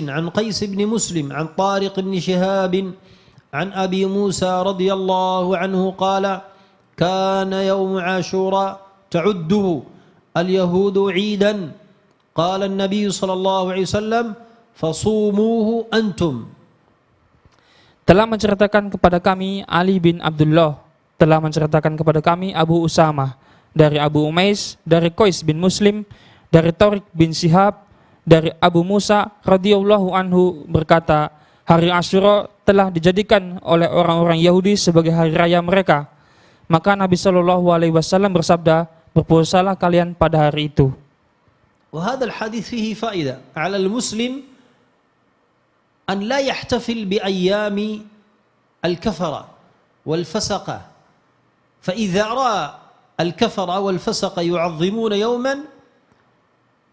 عن قيس بن مسلم عن طارق بن شهاب عن أبي موسى رضي الله عنه قال كان يوم عاشوراء تعده اليهود عيدا قال النبي صلى الله عليه وسلم فصوموه أنتم. Telah menceritakan kepada kami Ali bin Abdullah, telah menceritakan kepada kami Abu Usamah, dari Abu Umais, dari Qais bin Muslim, dari Tariq bin Syihab, dari Abu Musa radhiyallahu anhu berkata, hari Asyura telah dijadikan oleh orang-orang Yahudi sebagai hari raya mereka. Maka Nabi SAW bersabda, berpuasalah kalian pada hari itu. وهذا الحديث فيه فائدة على المسلم أن لا يحتفل بأيام الكفرة والفسقة، فإذا رأى الكفرة والفسقة يعظمون يوما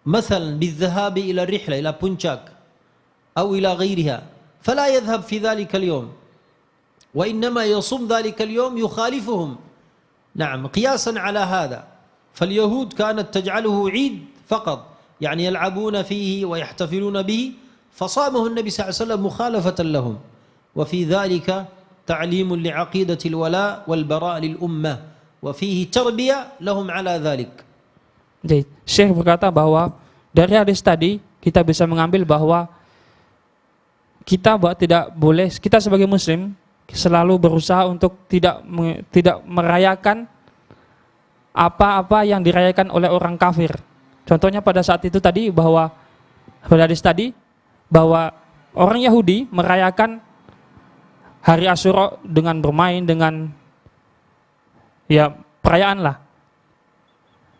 مثلا بالذهاب إلى الرحلة إلى بونشاك أو إلى غيرها فلا يذهب في ذلك اليوم وإنما يصوم ذلك اليوم يخالفهم. نعم، قياسا على هذا فاليهود كانت تجعله عيد فقط، يعني يلعبون فيه ويحتفلون به، فصامه النبي صلى الله عليه وسلم مخالفة لهم، وفي ذلك تعليم لعقيدة الولاء والبراء للأمة وفيه تربية لهم على ذلك. Jadi, Syekh berkata bahwa dari hadis tadi kita bisa mengambil bahwa kita tidak boleh, kita sebagai muslim selalu berusaha untuk tidak merayakan apa-apa yang dirayakan oleh orang kafir. Contohnya pada saat itu tadi bahwa pada hadis tadi bahwa orang Yahudi merayakan hari Asyura dengan bermain, dengan ya perayaan lah.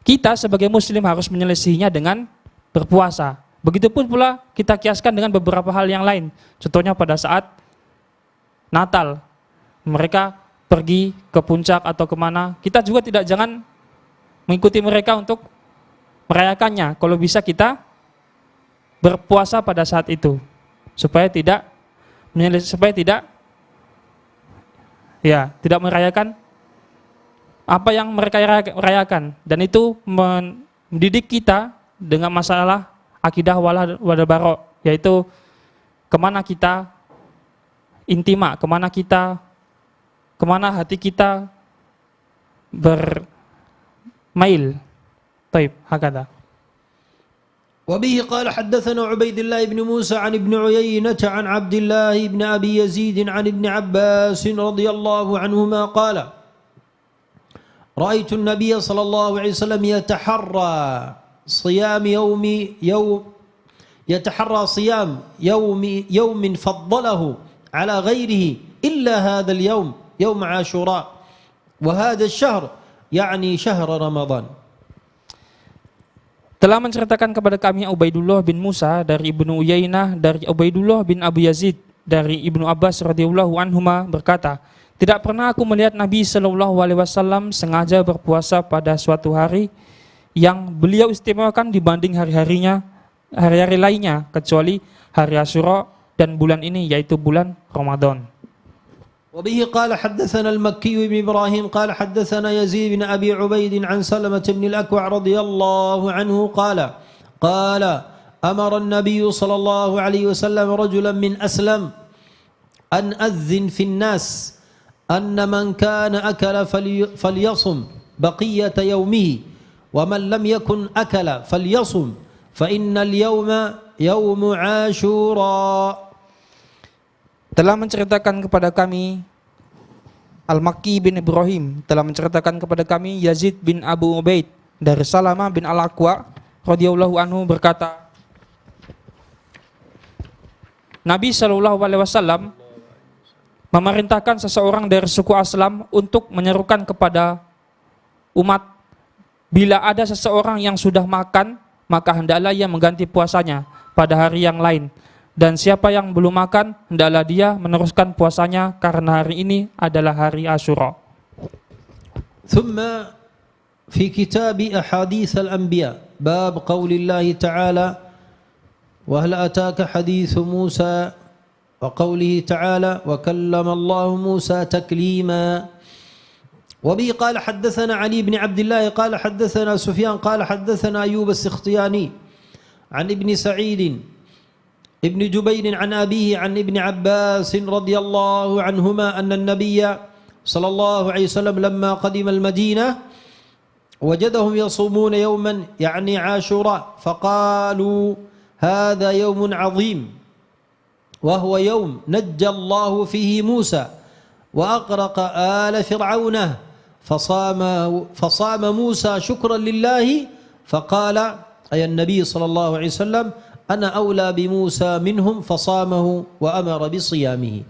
Kita sebagai muslim harus menyelesaikannya dengan berpuasa. Begitupun pula kita kiaskan dengan beberapa hal yang lain. Contohnya pada saat Natal, mereka pergi ke puncak atau kemana, kita juga jangan mengikuti mereka untuk merayakannya. Kalau bisa kita berpuasa pada saat itu, supaya tidak tidak merayakan apa yang mereka rayakan, dan itu mendidik kita dengan masalah akidah wal bara, yaitu kemana kita intima, kemana hati kita bermail. Taib, hakada. وبه قال حدثنا عبيد الله بن موسى عن ابن عيينة عن عبد الله بن أبي يزيد عن ابن عباس رضي الله عنهما قال رأيت النبي صلى الله عليه وسلم يتحرى صيام يوم فضله على غيره إلا هذا اليوم يوم عاشوراء وهذا الشهر يعني شهر رمضان. Telah menceritakan kepada kami Ubaidullah bin Musa dari Ibnu Uyainah dari Ubaidullah bin Abu Yazid dari Ibnu Abbas radhiyallahu anhuma berkata, tidak pernah aku melihat Nabi sallallahu alaihi wasallam sengaja berpuasa pada suatu hari yang beliau istimewakan dibanding hari-hari lainnya kecuali hari Asyura dan bulan ini, yaitu bulan Ramadan. وبه قال حدثنا المكي بن إبراهيم قال حدثنا يزيد بن أبي عبيد عن سلمة بن الأكوع رضي الله عنه قال أمر النبي صلى الله عليه وسلم رجلا من أسلم أن أذن في الناس أن من كان أكل فليصم بقية يومه ومن لم يكن أكل فليصم فإن اليوم يوم عاشوراء. Telah menceritakan kepada kami Al-Makki bin Ibrahim, telah menceritakan kepada kami Yazid bin Abu Ubaid dari Salamah bin Al-Aqwa radhiyallahu anhu berkata, Nabi sallallahu alaihi wasallam memerintahkan seseorang dari suku Aslam untuk menyerukan kepada umat, bila ada seseorang yang sudah makan, maka hendaklah ia mengganti puasanya pada hari yang lain. Dan siapa yang belum makan, hendaklah dia meneruskan puasanya karena hari ini adalah hari Asyura. ثم في كتاب أحاديث الأنبياء باب قول الله تعالى وهل أتاك حديث موسى وقوله تعالى وكلم الله موسى تكليما. وبه قال حدثنا علي بن عبد الله قال حدثنا سفيان قال حدثنا أيوب السختياني عن ابن سعيد ابن جبير عن أبيه عن ابن عباس رضي الله عنهما أن النبي صلى الله عليه وسلم لما قدم المدينة وجدهم يصومون يوما يعني عاشوراء فقالوا هذا يوم عظيم وهو يوم نجى الله فيه موسى وأغرق آل فرعون فصام موسى شكرا لله فقال أي النبي صلى الله عليه وسلم أنا أولى بموسى منهم فصامه وأمر بصيامه.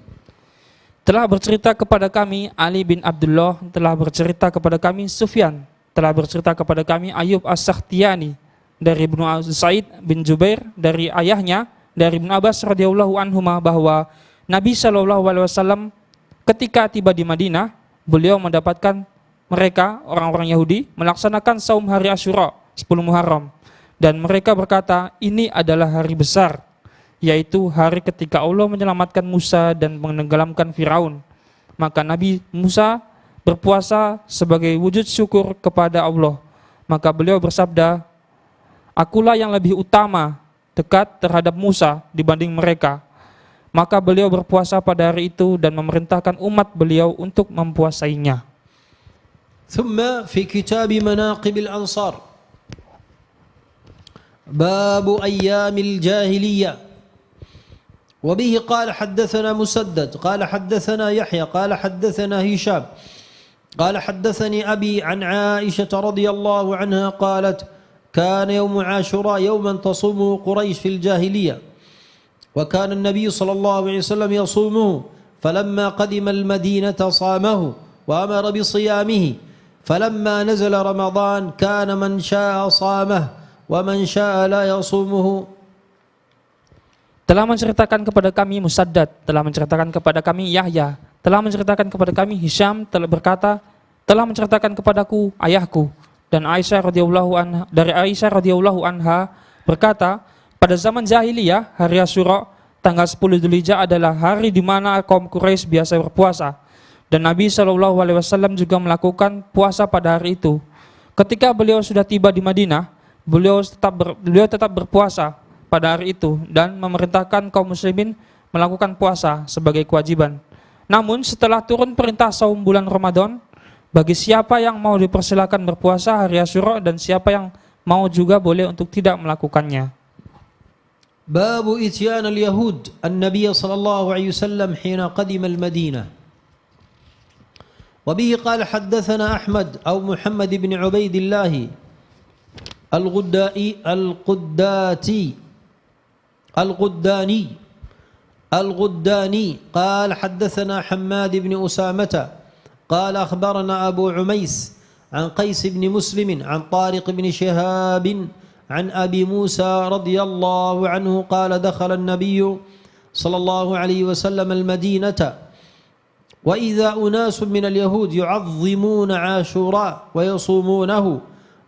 Telah bercerita kepada kami Ali bin Abdullah, telah bercerita kepada kami Sufyan, telah bercerita kepada kami Ayub As-Sakhtiyani dari Ibnu Sa'id bin Jubair dari ayahnya dari Ibnu Abbas radhiyallahu anhuma bahwa Nabi sallallahu alaihi wasallam ketika tiba di Madinah, beliau mendapatkan mereka orang-orang Yahudi melaksanakan saum hari Asyura 10 Muharram. Dan mereka berkata, ini adalah hari besar, yaitu hari ketika Allah menyelamatkan Musa dan menenggelamkan Firaun. Maka Nabi Musa berpuasa sebagai wujud syukur kepada Allah. Maka beliau bersabda, akulah yang lebih utama dekat terhadap Musa dibanding mereka. Maka beliau berpuasa pada hari itu dan memerintahkan umat beliau untuk mempuasainya. ثم في كتاب مناقب الأنصار باب أيام الجاهلية. وبه قال حدثنا مسدد قال حدثنا يحيى قال حدثنا هشام قال حدثني أبي عن عائشة رضي الله عنها قالت كان يوم عاشوراء يوما تصومه قريش في الجاهلية وكان النبي صلى الله عليه وسلم يصومه فلما قدم المدينة صامه وأمر بصيامه فلما نزل رمضان كان من شاء صامه ومن شاء لا يصومه. Telah menceritakan kepada kami Musaddad, telah menceritakan kepada kami Yahya, telah menceritakan kepada kami Hisham telah berkata, telah menceritakan kepadaku ayahku dan Aisyah radhiyallahu anha, dari Aisyah radhiyallahu anha berkata, pada zaman jahiliyah hari Asyura tanggal 10 Dzulhijjah adalah hari di mana kaum Quraisy biasa berpuasa dan Nabi SAW juga melakukan puasa pada hari itu. Ketika beliau sudah tiba di Madinah, beliau tetap berpuasa pada hari itu dan memerintahkan kaum muslimin melakukan puasa sebagai kewajiban. Namun setelah turun perintah saum bulan Ramadan, bagi siapa yang mau dipersilakan berpuasa hari Asyura dan siapa yang mau juga boleh untuk tidak melakukannya. باب إتيان اليهود النبي صلى الله عليه وسلم حين قدم المدينة. وبه قال حدثنا أحمد أو محمد بن عبيد الله الغداني قال حدثنا حماد بن أسامة قال أخبرنا أبو عميس عن قيس بن مسلم عن طارق بن شهاب عن أبي موسى رضي الله عنه قال دخل النبي صلى الله عليه وسلم المدينة وإذا أناس من اليهود يعظمون عاشوراء ويصومونه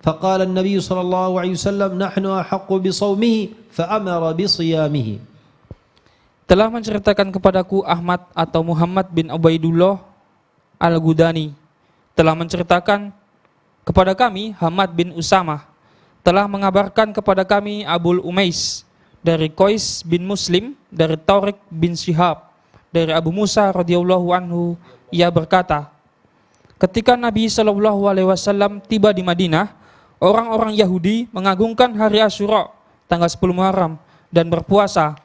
فقال النبي صلى الله عليه وسلم نحن أحق بصومه فأمر بصيامه. Telah menceritakan kepadaku Ahmad atau Muhammad bin Ubaidullah Al-Ghudani, telah menceritakan kepada kami Hamad bin Usamah, telah mengabarkan kepada kami Abul Umais dari Qais bin Muslim dari Tariq bin Shihab dari Abu Musa radhiyallahu anhu, ia berkata, ketika Nabi SAW tiba di Madinah, orang-orang Yahudi mengagungkan hari Asyura tanggal 10 Muharram dan berpuasa.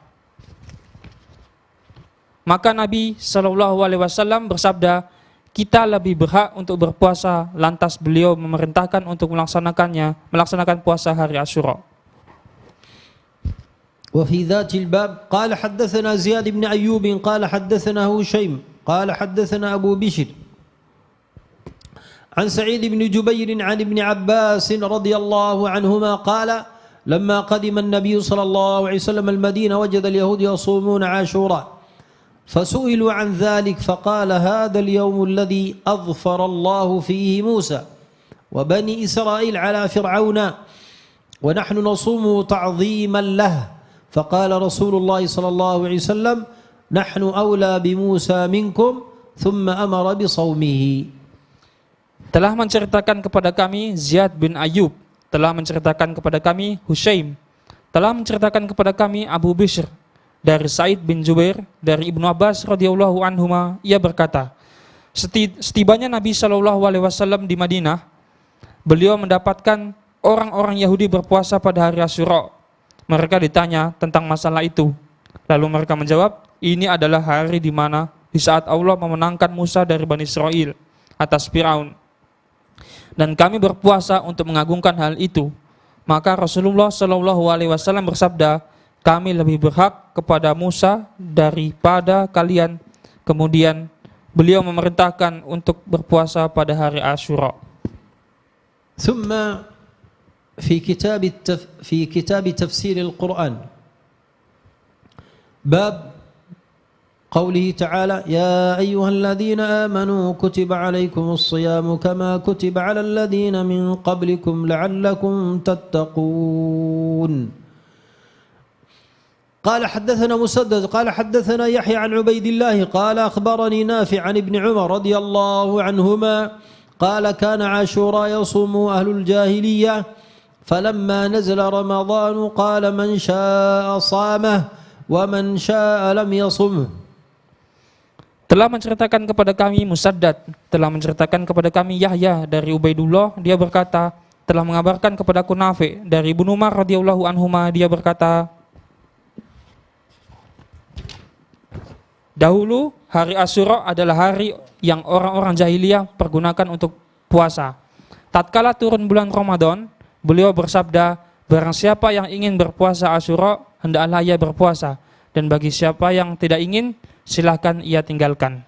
Maka Nabi SAW bersabda, kita lebih berhak untuk berpuasa, lantas beliau memerintahkan untuk melaksanakan puasa hari Asyura. وفي ذات الباب قال حدثنا زياد بن أيوب قال حدثنا هشيم قال حدثنا أبو بشر عن سعيد بن جبير عن ابن عباس رضي الله عنهما قال لما قدم النبي صلى الله عليه وسلم المدينة وجد اليهود يصومون عاشوراء فسئلوا عن ذلك فقال هذا اليوم الذي أظفر الله فيه موسى وبني إسرائيل على فرعون ونحن نصومه تعظيما له فقال رسول الله صلى الله عليه وسلم نحن أولى بموسى منكم ثم أمر بصومه. Telah menceritakan kepada kami Ziyad bin Ayyub, telah menceritakan kepada kami Hushaim, telah menceritakan kepada kami Abu Bishr dari Sa'id bin Jubair dari Ibnu Abbas radhiyallahu anhuma, ia berkata, setibanya Nabi SAW di Madinah, beliau mendapatkan orang-orang Yahudi berpuasa pada hari Asyura. Mereka ditanya tentang masalah itu, lalu mereka menjawab, ini adalah hari di mana di saat Allah memenangkan Musa dari Bani Israel atas Firaun, dan kami berpuasa untuk mengagungkan hal itu. Maka Rasulullah SAW bersabda, kami lebih berhak kepada Musa daripada kalian. Kemudian beliau memerintahkan untuk berpuasa pada hari Asyura. ثم في كتاب تفسير القرآن باب قوله تعالى يا أيها الذين آمنوا كتب عليكم الصيام كما كتب على الذين من قبلكم لعلكم تتقون. قال حدثنا مسدد قال حدثنا يحيى عن عبيد الله قال أخبرني نافع عن ابن عمر رضي الله عنهما قال كان عاشوراء يصوم أهل الجاهلية فلما نزل رمضان قال من شاء صامه ومن شاء لم يصمه. Telah menceritakan kepada kami Musaddad, telah menceritakan kepada kami Yahya dari Ubaidullah, dia berkata, telah mengabarkan kepadaku Nafi dari Ibnu Umar radhiyallahu anhuma, dia berkata, dahulu hari Asyura adalah hari yang orang-orang jahiliyah pergunakan untuk puasa. Tatkala turun bulan Ramadan, beliau bersabda, barang siapa yang ingin berpuasa Asyura, hendaklah ia berpuasa. Dan bagi siapa yang tidak ingin, silahkan ia tinggalkan.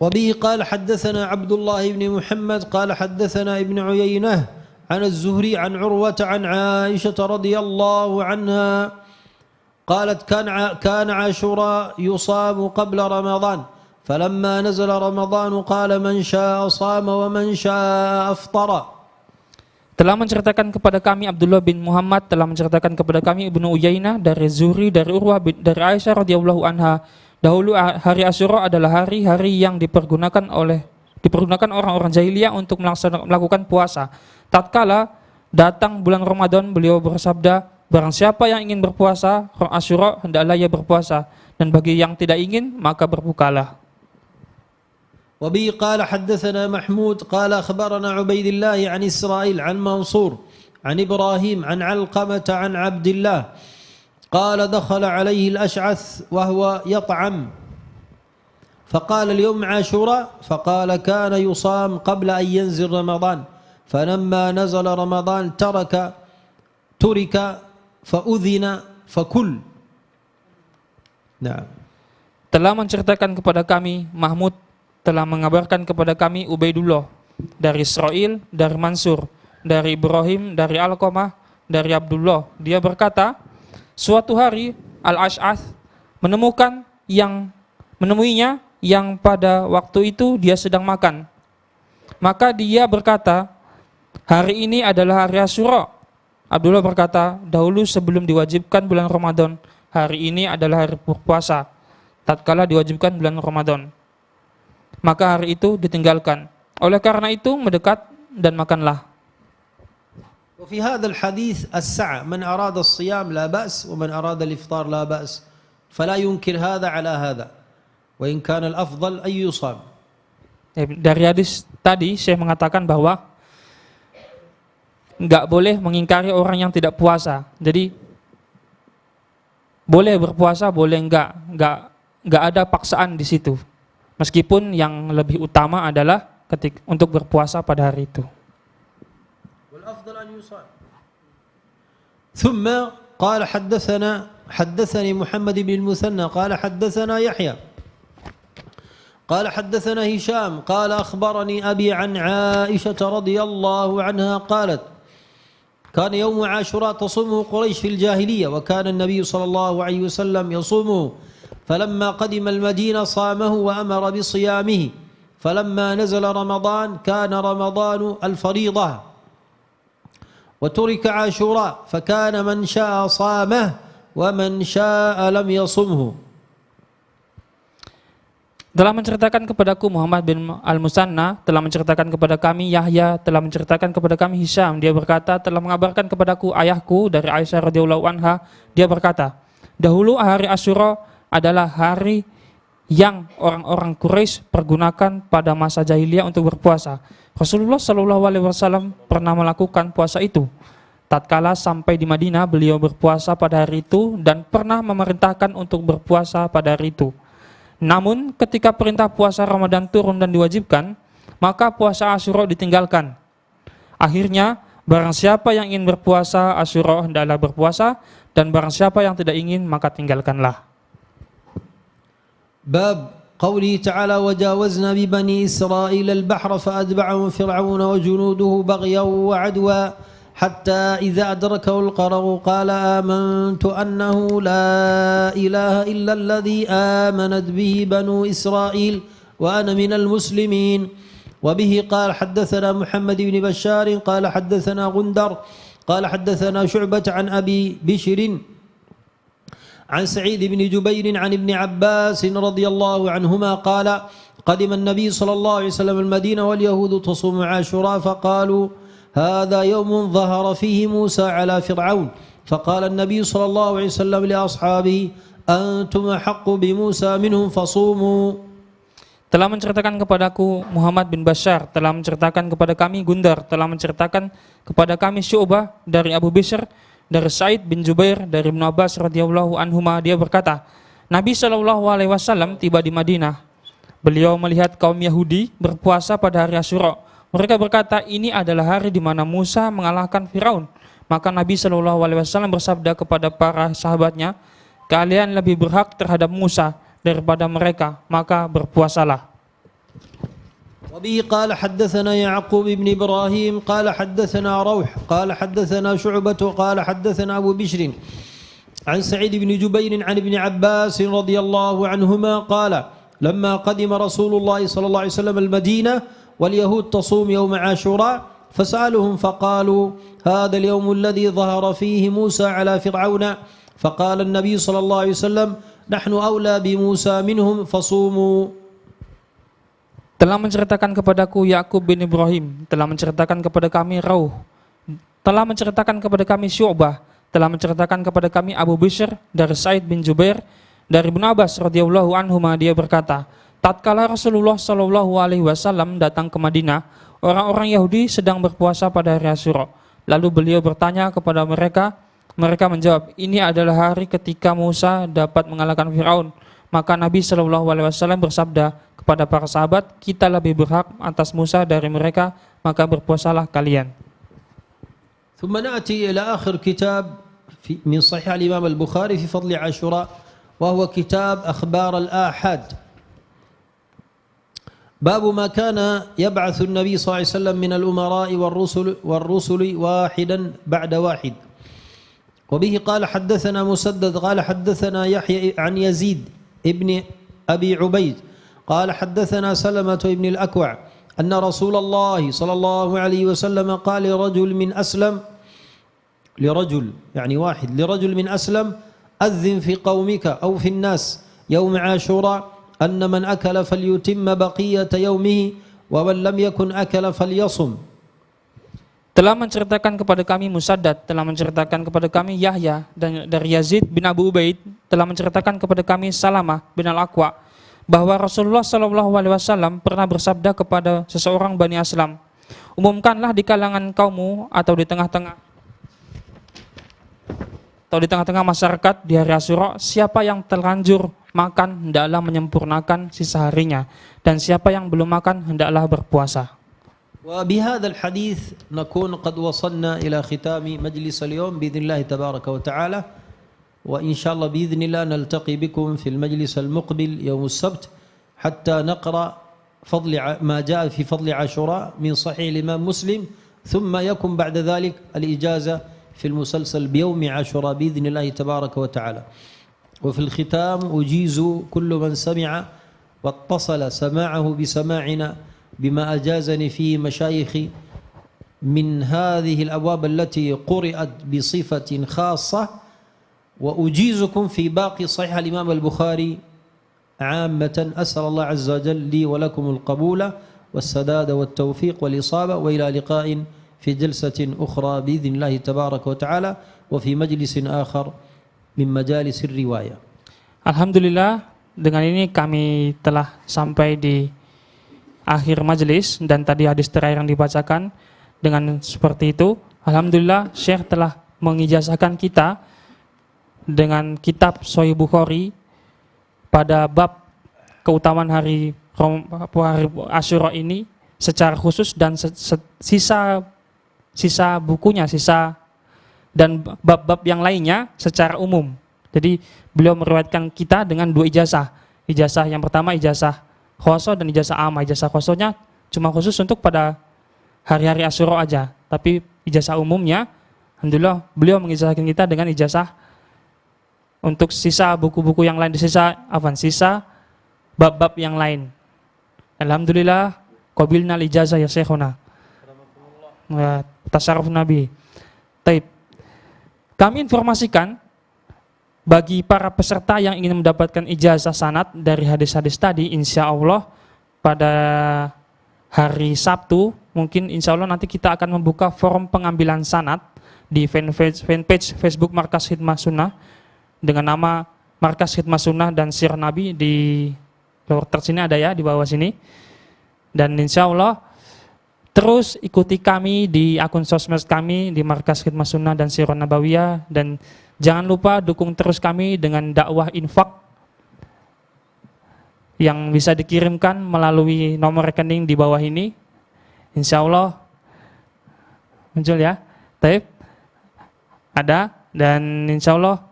وبه قال حدثنا عبد الله بن محمد قال حدثنا ابن عيينة عن الزهري عن عروة عن عائشة رضي الله عنها قالت كان عاشوراء يصام قبل رمضان فلما نزل رمضان قال من شاء صام ومن شاء أفطر. Telah menceritakan kepada kami Abdullah bin Muhammad, telah menceritakan kepada kami Ibnu Uyainah dari Zuhri dari Urwah dari Aisyah radhiyallahu anha, dahulu hari Asyura adalah hari-hari yang dipergunakan orang-orang jahiliyah untuk melakukan puasa. Tatkala datang bulan Ramadan, beliau bersabda, barang siapa yang ingin berpuasa Asyura hendaklah ia berpuasa, dan bagi yang tidak ingin maka berbukalah. وبه قال حدثنا محمود قال أخبرنا عبيد الله عن إسرائيل عن منصور عن إبراهيم عن علقمة عن عبد الله قال دخل عليه الأشعث وهو يطعم فقال اليوم عاشوراء فقال كان يصام قبل أن ينزل رمضان فلما نزل رمضان ترك فأذن فكل. نعم. Telah menceritakan kepada kami Mahmud, telah mengabarkan kepada kami Ubaidullah dari Israel, dari Mansur, dari Ibrahim, dari Alqamah, dari Abdullah. Dia berkata, suatu hari Al-Ash'ath menemuinya yang pada waktu itu dia sedang makan. Maka dia berkata, hari ini adalah hari Asyura. Abdullah berkata, dahulu sebelum diwajibkan bulan Ramadan, hari ini adalah hari berpuasa. Tatkala diwajibkan bulan Ramadan, maka hari itu ditinggalkan. Oleh karena itu mendekat dan makanlah. وفي هذا الحديث السعة من أراد الصيام لا بأس ومن أراد الإفطار لا بأس فلا ينكر هذا على هذا وإن كان الأفضل أن يصام. Dari hadis tadi saya mengatakan bahwa enggak boleh mengingkari orang yang tidak puasa. Jadi boleh berpuasa, boleh enggak ada paksaan di situ. Meskipun yang lebih utama adalah untuk berpuasa pada hari itu. ثم قال حدثني محمد بن المثنى قال حدثنا يحيى قال حدثنا هشام قال أخبرني أبي عن عائشة رضي الله عنها قالت كان يوم عاشوراء تصومه قريش في الجاهلية وكان النبي صلى الله عليه وسلم يصومه فلما قدم المدينة صامه وأمر بصيامه فلما نزل رمضان كان رمضان الفريضة وترك عاشوراء فكان من شاء صامه ومن شاء لم يصمه. Telah menceritakan kepadaku Muhammad bin Al-Musanna, telah menceritakan kepada kami Yahya, telah menceritakan kepada kami Hisham. Dia berkata, telah mengabarkan kepadaku ayahku dari Aisyah radhiyallahu anha. Dia berkata, dahulu hari Asyura adalah hari yang orang-orang Quraisy pergunakan pada masa jahiliyah untuk berpuasa. Rasulullah SAW pernah melakukan puasa itu. Tatkala sampai di Madinah, beliau berpuasa pada hari itu dan pernah memerintahkan untuk berpuasa pada hari itu. Namun ketika perintah puasa Ramadan turun dan diwajibkan, maka puasa Asyura ditinggalkan. Akhirnya barang siapa yang ingin berpuasa Asyura hendaklah berpuasa, dan barang siapa yang tidak ingin maka tinggalkanlah. باب قوله تعالى وجاوزنا ببني إسرائيل البحر فأتبعهم فرعون وجنوده بغيا وعدوا حتى إذا أدركه الغرق قال آمنت أنه لا إله إلا الذي آمنت به بنو إسرائيل وأنا من المسلمين. وبه قال حدثنا محمد بن بشار قال حدثنا غندر قال حدثنا شعبة عن أبي بشر عن سعيد بن جبير عن ابن عباس رضي الله عنهما قال قدم النبي صلى الله عليه وسلم المدينة واليهود تصوم عاشوراء فقالوا هذا يوم ظهر فيه موسى على فرعون فقال النبي صلى الله عليه وسلم لأصحابه أنتم أحق بموسى منهم فصوموا. Telah menceritakan kepadaku Muhammad bin Bashar, telah menceritakan kepada kami Gundar, telah menceritakan kepada kami Syu'bah dari Abu Bishr, dari Sa'id bin Jubair, dari Ibnu Abbas radhiyallahu anhuma. Dia berkata, Nabi SAW tiba di Madinah. Beliau melihat kaum Yahudi berpuasa pada hari Asyura. Mereka berkata, ini adalah hari di mana Musa mengalahkan Firaun. Maka Nabi SAW bersabda kepada para sahabatnya, kalian lebih berhak terhadap Musa, daripada mereka, maka berpuasalah. وبه قال حدثنا يعقوب بن إبراهيم قال حدثنا روح قال حدثنا شعبة قال حدثنا أبو بشر عن سعيد بن جبير عن ابن عباس رضي الله عنهما قال لما قدم رسول الله صلى الله عليه وسلم المدينة واليهود تصوم يوم عاشوراء فسألهم فقالوا هذا اليوم الذي ظهر فيه موسى على فرعون فقال النبي صلى الله عليه وسلم نحن أولى بموسى منهم فصوموا. Telah menceritakan kepadaku Yakub bin Ibrahim, telah menceritakan kepada kami Rauh, telah menceritakan kepada kami Syu'bah, telah menceritakan kepada kami Abu Bishr dari Sa'id bin Jubair dari Ibnu Abbas radhiyallahu anhuma, dia berkata, tatkala Rasulullah shallallahu alaihi wasallam datang ke Madinah, orang-orang Yahudi sedang berpuasa pada hari Asyura. Lalu beliau bertanya kepada mereka, mereka menjawab, ini adalah hari ketika Musa dapat mengalahkan Firaun. Maka Nabi Shallallahu Alaihi Wasallam bersabda kepada para sahabat, kita lebih berhak atas Musa dari mereka, maka berpuasalah kalian. ثم نأتي إلى آخر كتاب من صحيح الإمام البخاري في فضل عاشوراء وهو كتاب أخبار الآحاد. باب ما كان يبعث النبي صلى الله عليه وسلم من الأمراء والرسل واحدا بعد واحد. وبه قال حدثنا مسدد قال حدثنا يحيى عن يزيد ابن أبي عبيد قال حدثنا سلمة ابن الأكوع أن رسول الله صلى الله عليه وسلم قال لرجل من أسلم أذن في قومك أو في الناس يوم عاشوراء أن من أكل فليتم بقية يومه ومن لم يكن أكل فليصم. Telah menceritakan kepada kami Musaddad, telah menceritakan kepada kami Yahya dan dari Yazid bin Abu Ubaid, telah menceritakan kepada kami Salamah bin Al-Aqwa bahwa Rasulullah Shallallahu Alaihi Wasallam pernah bersabda kepada seseorang Bani Aslam, umumkanlah di kalangan kaummu atau di tengah-tengah masyarakat di hari Asyura, siapa yang terlanjur makan hendaklah menyempurnakan sisa harinya, dan siapa yang belum makan hendaklah berpuasa. وبهذا الحديث نكون قد وصلنا إلى ختام مجلس اليوم بإذن الله تبارك وتعالى، وإن شاء الله بإذن الله نلتقي بكم في المجلس المقبل يوم السبت حتى نقرأ ما جاء في فضل عاشوراء من صحيح الإمام مسلم، ثم يكون بعد ذلك الإجازة في المسلسل بيوم عاشوراء بإذن الله تبارك وتعالى. وفي الختام أجيز كل من سمع واتصل سماعه بسماعنا بما أجازني فيه مشايخي من هذه الأبواب التي قرأت بصفة خاصة، وأجيزكم في باقي صحيح الإمام البخاري عامة. أسأل الله عز وجل لي ولكم القبول والسداد والتوفيق والإصابة، وإلى لقاء في جلسة أخرى بإذن الله تبارك وتعالى وفي مجلس آخر من مجالس الرواية. Alhamdulillah, dengan ini kami telah sampai di akhir majelis, dan tadi hadis terakhir yang dibacakan dengan seperti itu. Alhamdulillah, Syekh telah mengijazahkan kita dengan kitab Sahih Bukhari pada bab keutamaan hari Asyura ini secara khusus, dan sisa bukunya, dan bab-bab yang lainnya secara umum. Jadi beliau meriwayatkan kita dengan dua ijazah. Ijazah yang pertama ijazah khoso dan ijazah amma. Ijazah khosonya cuma khusus untuk pada hari-hari Asyura aja, tapi ijazah umumnya, alhamdulillah, beliau mengijazahkan kita dengan ijazah untuk sisa buku-buku yang lain, sisa bab-bab yang lain. Alhamdulillah, qabilna ijazah ya Syekhuna. Tasyarruf Nabi. Taib. Kami informasikan bagi para peserta yang ingin mendapatkan ijazah sanad dari hadis-hadis tadi, insya Allah pada hari Sabtu, mungkin insya Allah nanti kita akan membuka forum pengambilan sanad di fanpage Facebook Markas Khidmah Sunnah dengan nama Markas Khidmah Sunnah dan Sirah Nabi. Di lower third sini ada ya, di bawah sini. Dan insya Allah terus ikuti kami di akun sosmed kami di Markas Khidmah Sunnah dan Sirah Nabawiyah, dan jangan lupa dukung terus kami dengan dakwah infak yang bisa dikirimkan melalui nomor rekening di bawah ini. Insya Allah muncul ya. Taib. Ada. Dan insya Allah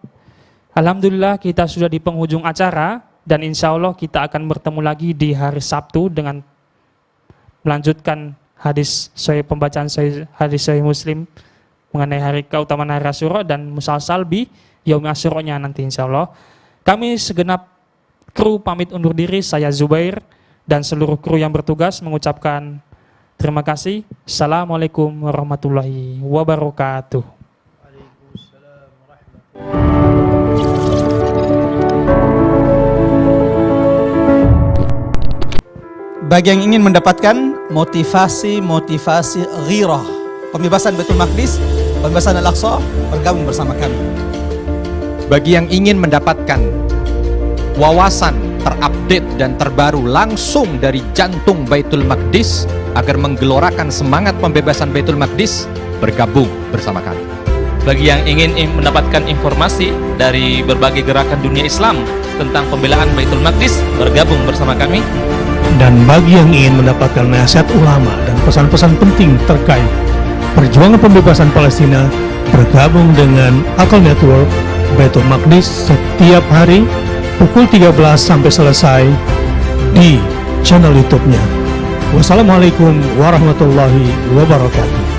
alhamdulillah kita sudah di penghujung acara. Dan insya Allah kita akan bertemu lagi di hari Sabtu dengan melanjutkan pembacaan hadis Sahih Muslim mengenai hari keutamaan hari Asyura dan musalsal bi Yaumi Asyura-nya nanti insya Allah. Kami segenap kru pamit undur diri, saya Zubair dan seluruh kru yang bertugas mengucapkan terima kasih. Assalamualaikum warahmatullahi wabarakatuh. Bagi yang ingin mendapatkan motivasi ghirah, pembebasan Baitul Maqdis, pembebasan Al-Aqsa, bergabung bersama kami. Bagi yang ingin mendapatkan wawasan terupdate dan terbaru langsung dari jantung Baitul Maqdis agar menggelorakan semangat pembebasan Baitul Maqdis, bergabung bersama kami. Bagi yang ingin mendapatkan informasi dari berbagai gerakan dunia Islam tentang pembelaan Baitul Maqdis, bergabung bersama kami. Dan bagi yang ingin mendapatkan nasihat ulama dan pesan-pesan penting terkait perjuangan pembebasan Palestina, bergabung dengan Akal Network Baitul Maqdis setiap hari pukul 13 sampai selesai di channel YouTube-nya. Wassalamualaikum warahmatullahi wabarakatuh.